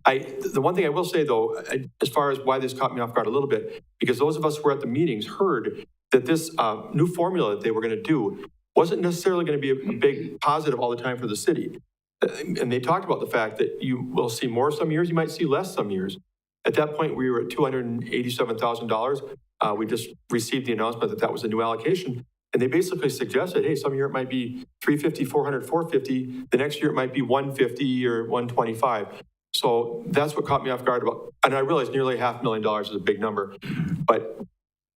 The one thing I will say, though, as far as why this caught me off guard a little bit, because those of us who were at the meetings heard that this new formula that they were going to do wasn't necessarily going to be a big positive all the time for the city. And they talked about the fact that you will see more some years, you might see less some years. At that point, we were at $287,000. We just received the announcement that that was a new allocation. And they basically suggested, hey, some year it might be 350, 400, 450. The next year it might be 150 or 125. So that's what caught me off guard about. And I realize nearly $500,000 is a big number, but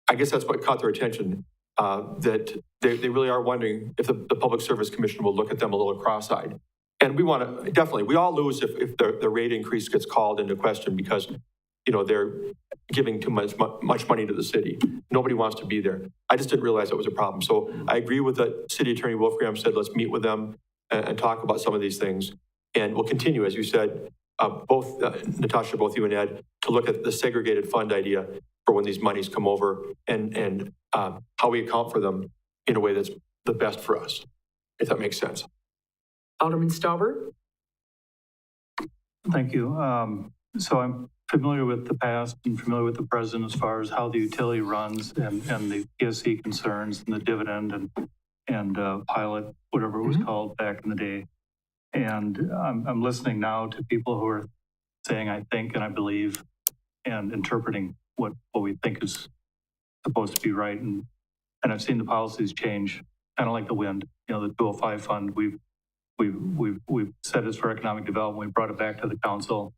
I guess that's what caught their attention, that they really are wondering if the Public Service Commission will look at them a little cross-eyed. And we want to, definitely, we all lose if the rate increase gets called into question, because they're giving too much money to the city. Nobody wants to be there. I just didn't realize that was a problem. So I agree with what City Attorney Wolfgram said. Let's meet with them and talk about some of these things. And we'll continue, as you said, both Natasha, both you and Ed, to look at the segregated fund idea for when these monies come over and how we account for them in a way that's the best for us, if that makes sense. Alderman Stauber? Thank you. So I'm familiar with the past and familiar with the present as far as how the utility runs and the PSC concerns and the dividend and pilot, whatever it was called back in the day. And I'm listening now to people who are saying, I think and I believe, and interpreting what we think is supposed to be right. And I've seen the policies change, kind of like the wind. The 205 fund, we've said it's for economic development. We brought it back to the council.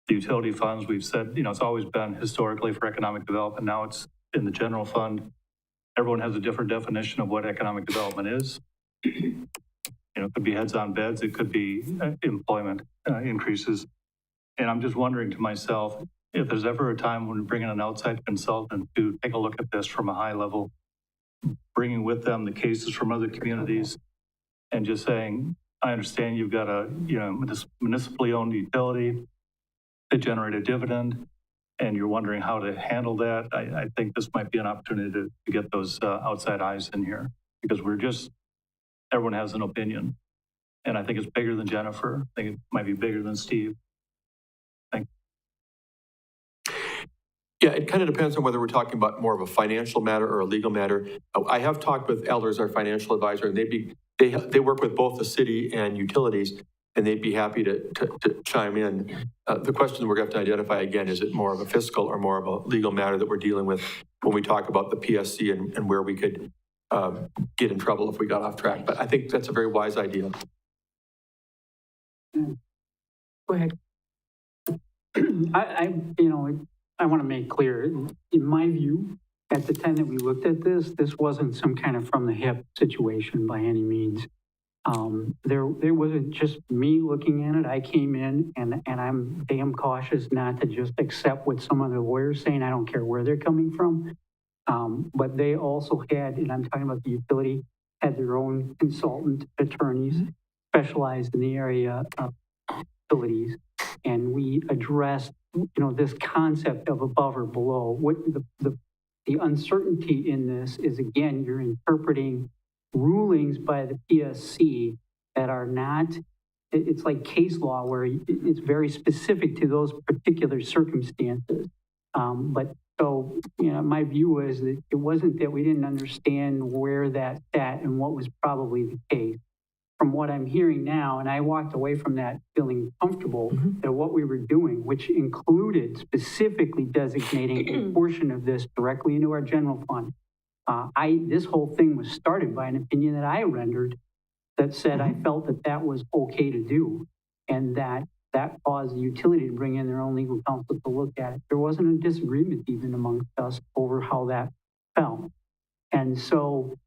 The utility funds, we've said, it's always been historically for economic development. Now it's in the general fund. Everyone has a different definition of what economic development is. It could be heads on beds. It could be employment increases. And I'm just wondering to myself, if there's ever a time when we bring in an outside consultant to take a look at this from a high level, bringing with them the cases from other communities and just saying, I understand you've got a municipally owned utility that generate a dividend and you're wondering how to handle that. I think this might be an opportunity to get those outside eyes in here, because everyone has an opinion. And I think it's bigger than Jennifer. I think it might be bigger than Steve. Thank you. Yeah, it kind of depends on whether we're talking about more of a financial matter or a legal matter. I have talked with Elders, our financial advisor, and they work with both the city and utilities, and they'd be happy to chime in. The question we're going to have to identify again, is it more of a fiscal or more of a legal matter that we're dealing with when we talk about the PSC and where we could get in trouble if we got off track. But I think that's a very wise idea. Go ahead. I want to make clear, in my view, at the time that we looked at this wasn't some kind of from the hip situation by any means. There wasn't just me looking at it. I came in and I'm damn cautious not to just accept what some other lawyer's saying. I don't care where they're coming from. But they also had, and I'm talking about the utility, had their own consultant attorneys specialized in the area of utilities. And we addressed, this concept of above or below. What the uncertainty in this is, again, you're interpreting rulings by the PSC that are not, it's like case law where it's very specific to those particular circumstances. My view was that it wasn't that we didn't understand where that sat and what was probably the case. From what I'm hearing now, and I walked away from that feeling comfortable that what we were doing, which included specifically designating a portion of this directly into our general fund. This whole thing was started by an opinion that I rendered that said I felt that was okay to do, and that caused the utility to bring in their own legal counsel to look at it. There wasn't a disagreement even amongst us over how that fell. And so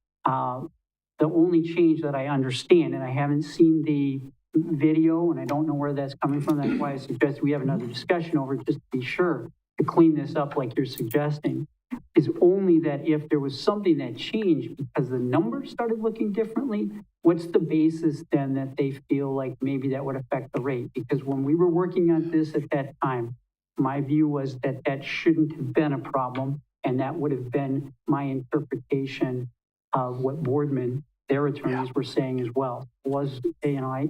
the only change that I understand, and I haven't seen the video and I don't know where that's coming from, that's why I suggest we have another discussion over it just to be sure to clean this up like you're suggesting, is only that if there was something that changed because the numbers started looking differently, what's the basis then that they feel like maybe that would affect the rate? Because when we were working on this at that time, my view was that shouldn't have been a problem, and that would have been my interpretation of what Boardman, their attorneys, were saying as well. I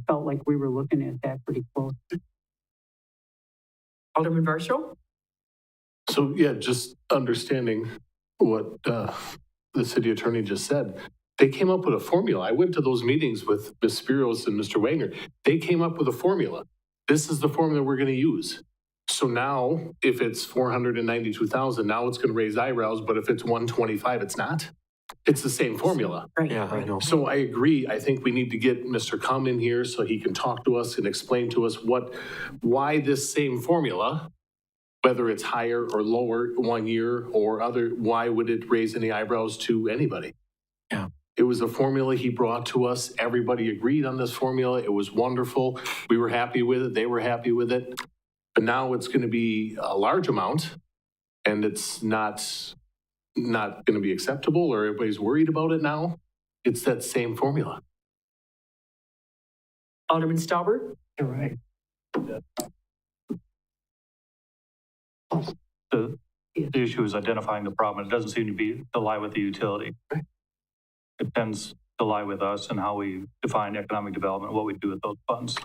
felt like we were looking at that pretty close. Alderman Marshall? So yeah, just understanding what the city attorney just said. They came up with a formula. I went to those meetings with Ms. Spiros and Mr. Wagner. They came up with a formula. This is the formula we're going to use. So now, if it's 492,000, now it's going to raise eyebrows. But if it's 125, it's not. It's the same formula. Right. Yeah, I know. So I agree. I think we need to get Mr. Cum in here so he can talk to us and explain to us why this same formula, whether it's higher or lower 1 year or other, why would it raise any eyebrows to anybody? Yeah. It was a formula he brought to us. Everybody agreed on this formula. It was wonderful. We were happy with it. They were happy with it. but now it's going to be a large amount and it's not going to be acceptable, or everybody's worried about it now. It's that same formula. Alderman Stauber? You're right. The issue is identifying the problem. It doesn't seem to be to lie with the utility. It tends to lie with us and how we define economic development, what we do with those funds.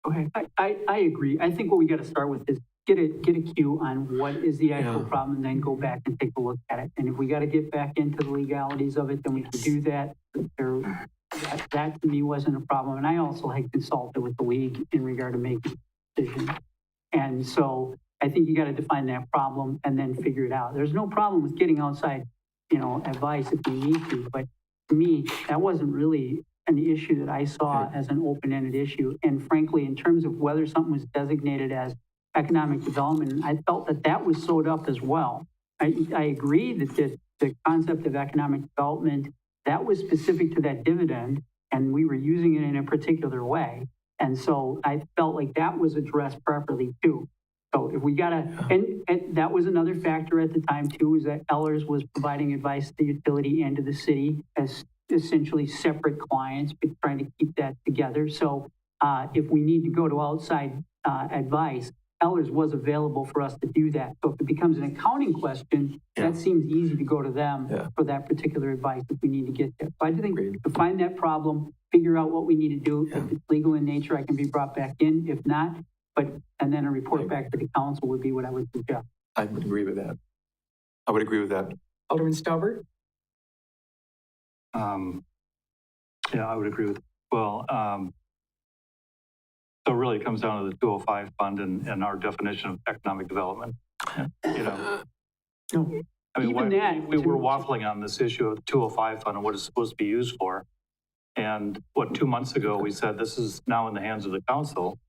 Okay, I agree. I think what we got to start with is get a cue on what is the actual problem, and then go back and take a look at it. And if we got to get back into the legalities of it, then we can do that. That to me wasn't a problem. And I also had consulted with the league in regard to making a decision. And so I think you got to define that problem and then figure it out. There's no problem with getting outside, advice if you need to. But to me, that wasn't really an issue that I saw as an open-ended issue. And frankly, in terms of whether something was designated as economic development, I felt that was sewed up as well. I agree that the concept of economic development, that was specific to that dividend, and we were using it in a particular way. And so I felt like that was addressed properly too. So if we and that was another factor at the time too, is that Ellers was providing advice to the utility and to the city as essentially separate clients, but trying to keep that together. So if we need to go to outside advice, Ellers was available for us to do that. So if it becomes an accounting question, that seems easy to go to them for that particular advice if we need to get there. So I do think to find that problem, figure out what we need to do. If it's legal in nature, I can be brought back in. If not, and then a report back to the council would be what I would suggest. I would agree with that. Alderman Stauber? Yeah, I would agree with, so really it comes down to the 205 fund and our definition of economic development. No, I mean, even that, we were waffling on this issue of the 205 fund and what it's supposed to be used for. And 2 months ago, we said this is now in the hands of the council.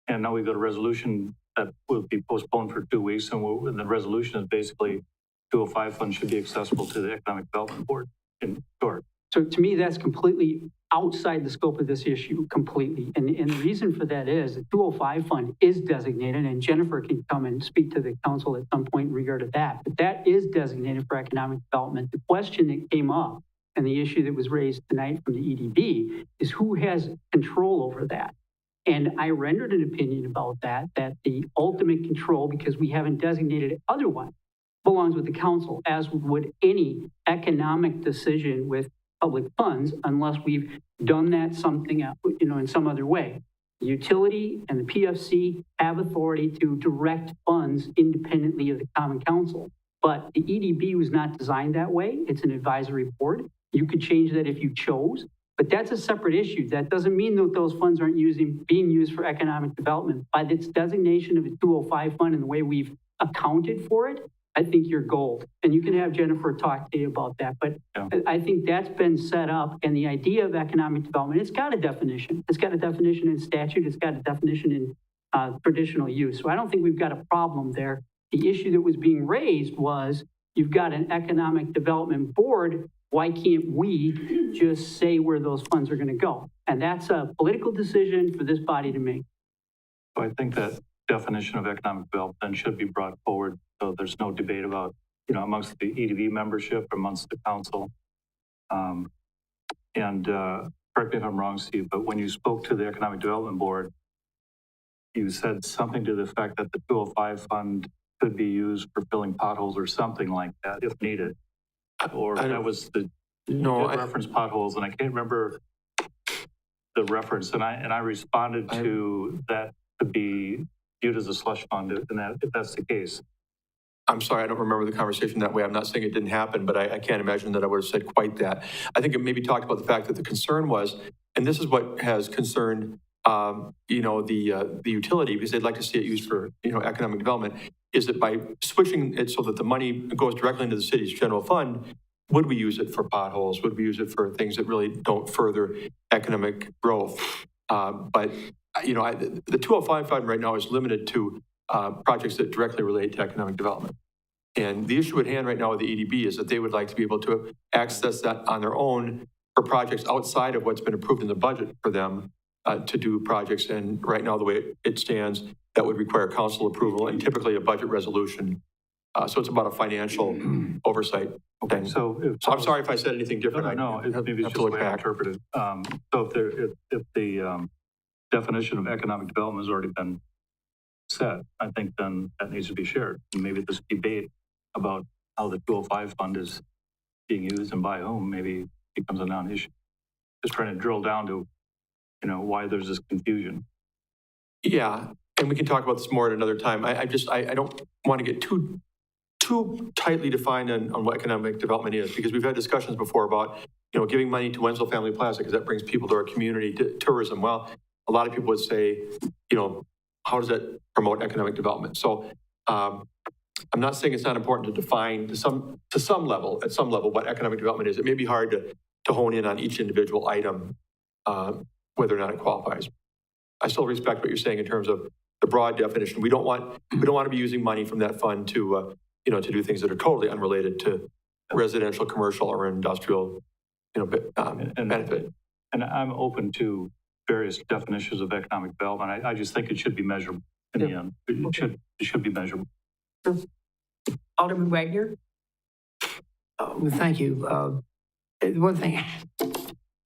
And now we've got a resolution that will be postponed for 2 weeks. And the resolution is basically 205 fund should be accessible to the Economic Development Board in short. So to me, that's completely outside the scope of this issue, completely. And the reason for that is the 205 fund is designated, and Jennifer can come and speak to the council at some point in regard to that, but that is designated for economic development. The question that came up and the issue that was raised tonight from the EDB is who has control over that. And I rendered an opinion about that the ultimate control, because we haven't designated it otherwise, belongs with the council, as would any economic decision with public funds, unless we've done that something, in some other way. The utility and the PFC have authority to direct funds independently of the Common Council. But the EDB was not designed that way. It's an advisory board. You could change that if you chose, but that's a separate issue. That doesn't mean that those funds aren't being used for economic development. By its designation of a 205 fund and the way we've accounted for it, I think you're gold. And you can have Jennifer talk to you about that. But I think that's been set up. And the idea of economic development, it's got a definition. It's got a definition in statute. It's got a definition in traditional use. So I don't think we've got a problem there. The issue that was being raised was you've got an economic development board. Why can't we just say where those funds are going to go? And that's a political decision for this body to make. So I think that definition of economic development should be brought forward, so there's no debate about, amongst the EDB membership, amongst the council. Correct me if I'm wrong, Steve, but when you spoke to the Economic Development Board, you said something to the effect that the 205 fund could be used for filling potholes or something like that if needed. Or that was reference potholes, and I can't remember the reference. And I responded to that to be viewed as a slush fund, and that if that's the case. I'm sorry, I don't remember the conversation that way. I'm not saying it didn't happen, but I can't imagine that I would have said quite that. I think it maybe talked about the fact that the concern was, and this is what has concerned, the utility, because they'd like to see it used for, economic development, is that by switching it so that the money goes directly into the city's general fund, would we use it for potholes? Would we use it for things that really don't further economic growth? But the 205 fund right now is limited to projects that directly relate to economic development. And the issue at hand right now with the EDB is that they would like to be able to access that on their own for projects outside of what's been approved in the budget for them. to do projects. And right now, the way it stands, that would require council approval and typically a budget resolution. So it's about a financial oversight thing. So I'm sorry if I said anything different. No, maybe it's just the way I interpreted it. So if the definition of economic development has already been set, I think then that needs to be shared. And maybe this debate about how the 205 fund is being used and by whom maybe becomes a non-issue. Just trying to drill down to, why there's this confusion. Yeah, and we can talk about this more at another time. I don't want to get too tightly defined on what economic development is, because we've had discussions before about, giving money to Wenzel Family Plaza because that brings people to our community, to tourism. Well, a lot of people would say, how does that promote economic development? So I'm not saying it's not important to define at some level, what economic development is. It may be hard to hone in on each individual item, whether or not it qualifies. I still respect what you're saying in terms of the broad definition. We don't want to be using money from that fund to do things that are totally unrelated to residential, commercial, or industrial, benefit. And I'm open to various definitions of economic development. I just think it should be measurable in the end. It should be measurable. Alderman Wagner? Thank you. One thing,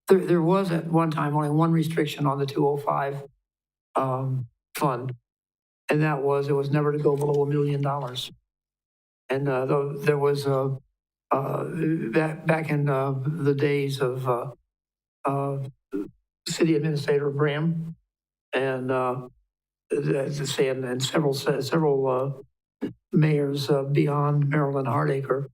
there was at one time only one restriction on the 205 fund, and that was it was never to go below $1 million. And there was back in the days of City Administrator Graham and several mayors beyond Maryland Hardacre.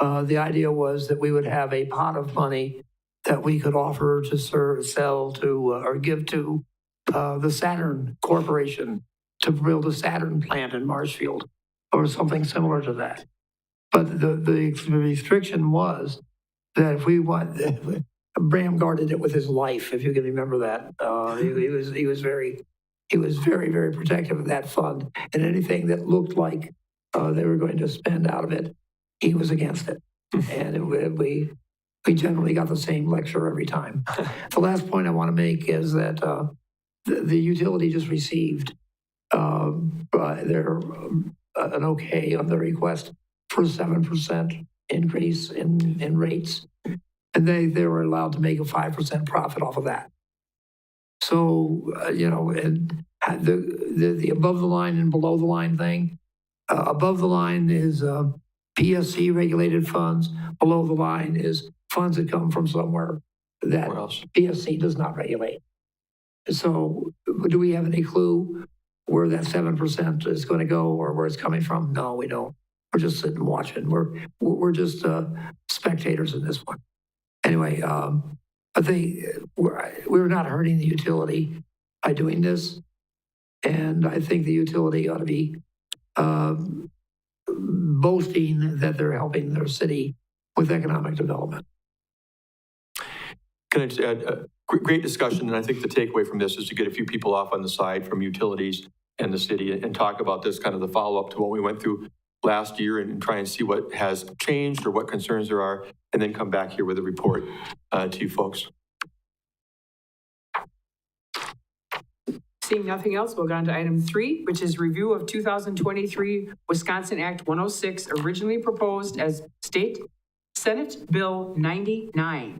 The idea was that we would have a pot of money that we could offer to sell to or give to the Saturn Corporation to build a Saturn plant in Marshfield or something similar to that. But the restriction was that if we want, Bram guarded it with his life, if you can remember that. He was very, very protective of that fund, and anything that looked like they were going to spend out of it, he was against it. And we generally got the same lecture every time. The last point I want to make is that the utility just received an okay on the request for 7% increase in rates. And they were allowed to make a 5% profit off of that. So, and the above the line and below the line thing, above the line is PSC regulated funds. Below the line is funds that come from somewhere that PSC does not regulate. So do we have any clue where that 7% is going to go or where it's coming from? No, we don't. We're just sitting watching. We're just spectators in this one. Anyway, I think we're not hurting the utility by doing this. And I think the utility ought to be boasting that they're helping their city with economic development. Can I just add, great discussion, and I think the takeaway from this is to get a few people off on the side from utilities and the city and talk about this, kind of the follow-up to what we went through last year, and try and see what has changed or what concerns there are, and then come back here with a report to you folks. Seeing nothing else, we'll go on to item 3, which is review of 2023 Wisconsin Act 106, originally proposed as Senate Bill 99.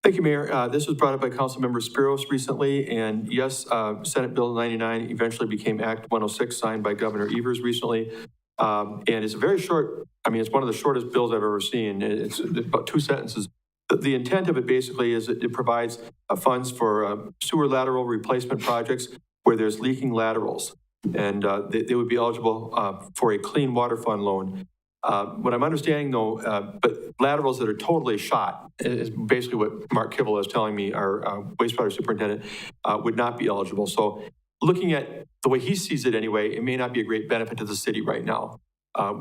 Thank you, Mayor. This was brought up by Councilmember Spiros recently, and yes, Senate Bill 99 eventually became Act 106, signed by Governor Evers recently. And it's a very short, it's one of the shortest bills I've ever seen. It's about 2 sentences. The intent of it basically is that it provides funds for sewer lateral replacement projects where there's leaking laterals, and they would be eligible for a clean water fund loan. What I'm understanding though, but laterals that are totally shot is basically what Mark Kibble is telling me, our wastewater superintendent, would not be eligible. So looking at the way he sees it anyway, it may not be a great benefit to the city right now.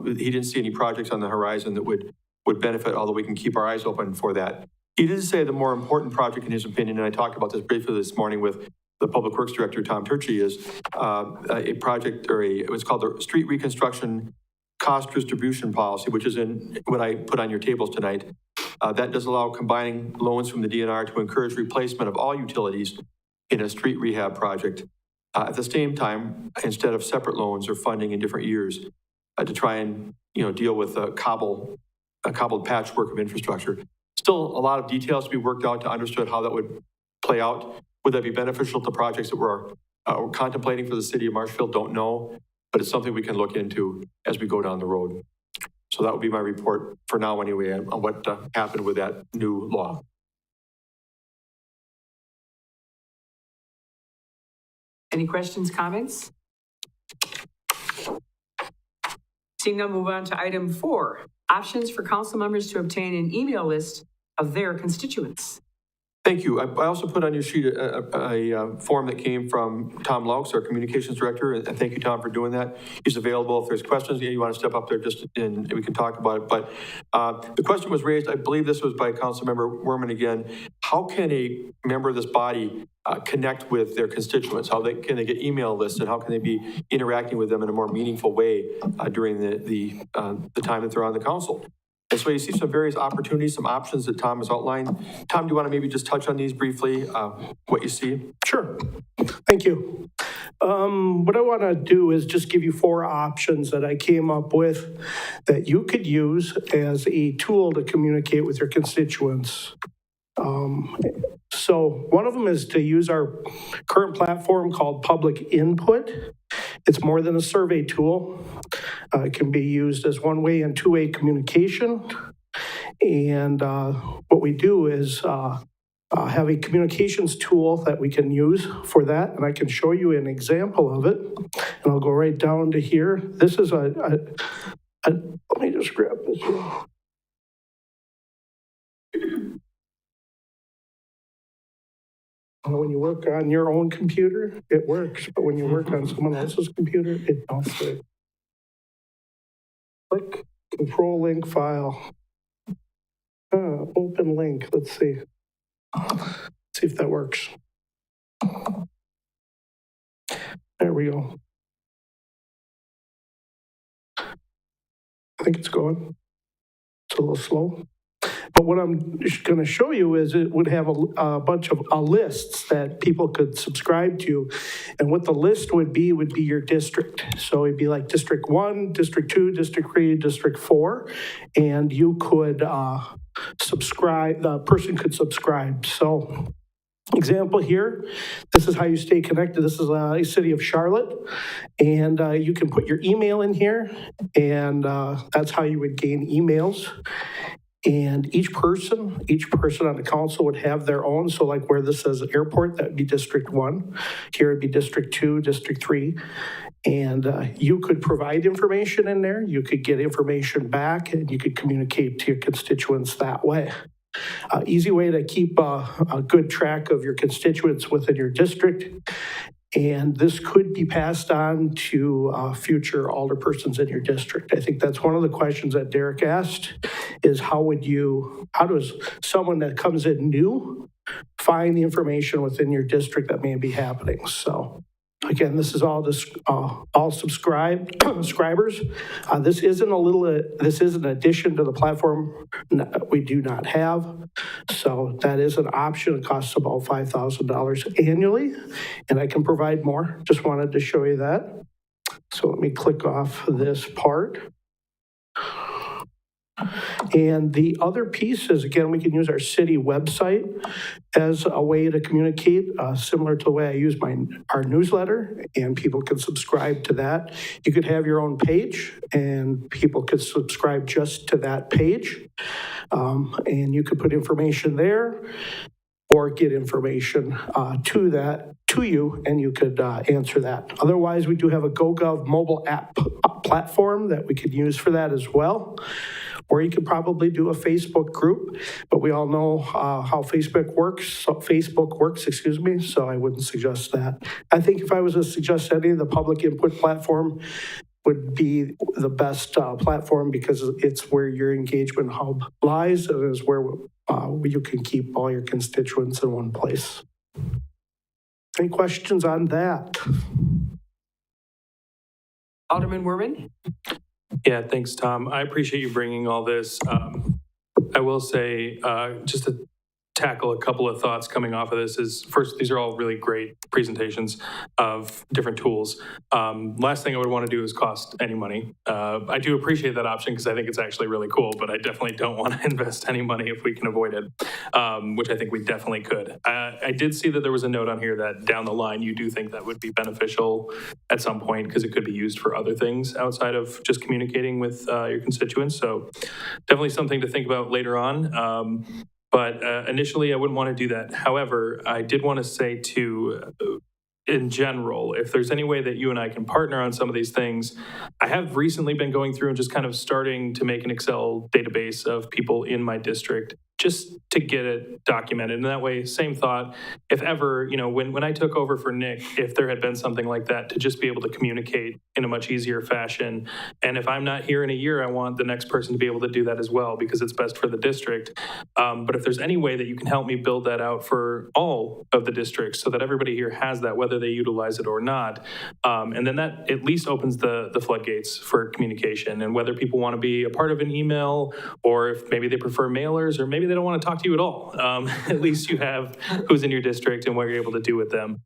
He didn't see any projects on the horizon that would benefit, although we can keep our eyes open for that. He did say the more important project in his opinion, and I talked about this briefly this morning with the Public Works Director, Tom Turchi, is a project, or what's called the Street Reconstruction Cost Distribution Policy, which is in what I put on your tables tonight. That does allow combining loans from the DNR to encourage replacement of all utilities in a street rehab project. At the same time, instead of separate loans or funding in different years, to try and, deal with a cobbled patchwork of infrastructure. Still a lot of details to be worked out to understand how that would play out. Would that be beneficial to projects that we're contemplating for the city of Marshfield? Don't know, but it's something we can look into as we go down the road. So that would be my report for now anyway on what happened with that new law. Any questions, comments? Seeing none, move on to item 4, options for council members to obtain an email list of their constituents. Thank you. I also put on your sheet a form that came from Tom Laux, our communications director, and thank you, Tom, for doing that. He's available if there's questions. You want to step up there and we can talk about it. But the question was raised, I believe this was by Councilmember Werman again. How can a member of this body connect with their constituents? Can they get email lists, and how can they be interacting with them in a more meaningful way during the time that they're on the council? And so you see some various opportunities, some options that Tom has outlined. Tom, do you want to maybe just touch on these briefly, what you see? Sure. Thank you. What I want to do is just give you 4 options that I came up with that you could use as a tool to communicate with your constituents. So one of them is to use our current platform called Public Input. It's more than a survey tool. It can be used as one-way and two-way communication. And what we do is have a communications tool that we can use for that. And I can show you an example of it. And I'll go right down to here. This is let me just grab this here. When you work on your own computer, it works. But when you work on someone else's computer, it don't work. Click control link file. Open link. Let's see. See if that works. There we go. I think it's going. It's a little slow. But what I'm going to show you is it would have a bunch of lists that people could subscribe to. And what the list would be your district. So it'd be like District 1, District 2, District 3, District 4. And you could subscribe, the person could subscribe. So example here, this is how you stay connected. This is a city of Charlotte. And you can put your email in here. And that's how you would gain emails. And each person on the council would have their own. So like where this says airport, that would be District 1. Here would be District 2, District 3. And you could provide information in there. You could get information back, and you could communicate to your constituents that way. Easy way to keep a good track of your constituents within your district. And this could be passed on to future alderpersons in your district. I think that's one of the questions that Derek asked is how does someone that comes in new find the information within your district that may be happening? So again, this is all subscribers. This is an addition to the platform we do not have. So that is an option. It costs about $5,000 annually, and I can provide more. Just wanted to show you that. So let me click off this part. And the other piece is, again, we can use our city website as a way to communicate, similar to the way I use our newsletter, and people can subscribe to that. You could have your own page, and people could subscribe just to that page. And you could put information there or get information to you, and you could answer that. Otherwise, we do have a GoGov mobile app platform that we could use for that as well. Or you could probably do a Facebook group, but we all know how Facebook works, so I wouldn't suggest that. I think if I was to suggest any, the public input platform would be the best platform because it's where your engagement hub lies and is where you can keep all your constituents in one place. Any questions on that? Alderman Werman? Yeah, thanks, Tom. I appreciate you bringing all this. I will say, just to tackle a couple of thoughts coming off of this is, first, these are all really great presentations of different tools. Last thing I would want to do is cost any money. I do appreciate that option because I think it's actually really cool, but I definitely don't want to invest any money if we can avoid it, which I think we definitely could. I did see that there was a note on here that down the line, you do think that would be beneficial at some point because it could be used for other things outside of just communicating with your constituents. So definitely something to think about later on. But initially, I wouldn't want to do that. However, I did want to say in general, if there's any way that you and I can partner on some of these things, I have recently been going through and just kind of starting to make an Excel database of people in my district just to get it documented. And that way, same thought, if ever, when I took over for Nick, if there had been something like that, to just be able to communicate in a much easier fashion. And if I'm not here in a year, I want the next person to be able to do that as well, because it's best for the district. But if there's any way that you can help me build that out for all of the districts so that everybody here has that, whether they utilize it or not, and then that at least opens the floodgates for communication. And whether people want to be a part of an email, or if maybe they prefer mailers, or maybe they don't want to talk to you at all, at least you have who's in your district and what you're able to do with them.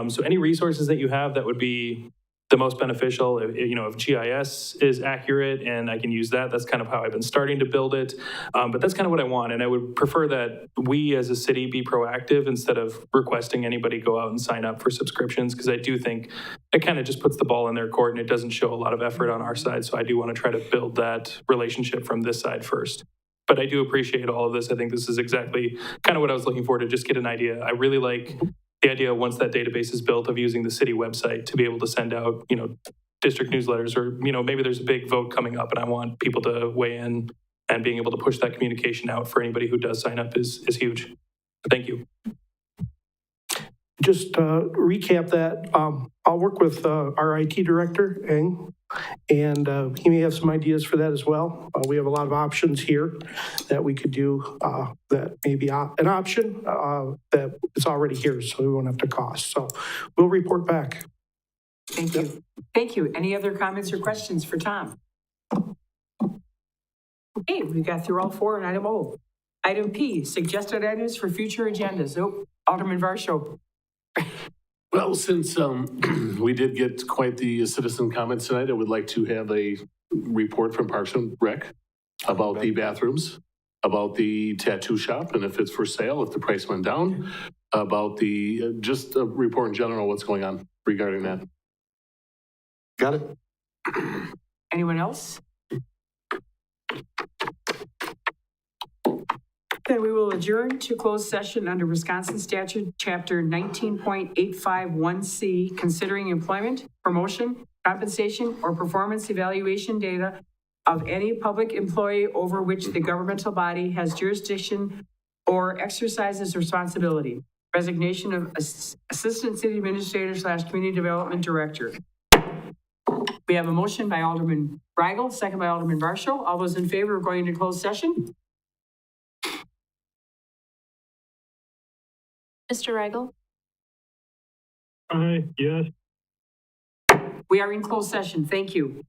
So any resources that you have that would be the most beneficial, if GIS is accurate and I can use that, that's kind of how I've been starting to build it. But that's kind of what I want. And I would prefer that we as a city be proactive instead of requesting anybody go out and sign up for subscriptions, because I do think it kind of just puts the ball in their court and it doesn't show a lot of effort on our side. So I do want to try to build that relationship from this side first. But I do appreciate all of this. I think this is exactly kind of what I was looking for, to just get an idea. I really like the idea, once that database is built, of using the city website to be able to send out, district newsletters, or, maybe there's a big vote coming up and I want people to weigh in, and being able to push that communication out for anybody who does sign up is huge. Thank you. Just recap that. I'll work with our IT director, Eng, and he may have some ideas for that as well. We have a lot of options here that we could do that may be an option that is already here, so we won't have to cost. So we'll report back. Thank you. Thank you. Any other comments or questions for Tom? Okay, we got through all four in item O. Item P, suggested items for future agendas. Oh, Alderman Varsho. Well, since we did get quite the citizen comments tonight, I would like to have a report from Parks and Rec about the bathrooms, about the tattoo shop, and if it's for sale, if the price went down, about just a report in general, what's going on regarding that. Got it. Anyone else? Then we will adjourn to closed session under Wisconsin Statute, Chapter 19.851C, considering employment, promotion, compensation, or performance evaluation data of any public employee over which the governmental body has jurisdiction or exercises responsibility. Resignation of Assistant City Administrator / Community Development Director. We have a motion by Alderman Weigel, second by Alderman Varsho. All those in favor of going into closed session? Mr. Weigel? Yes. We are in closed session. Thank you.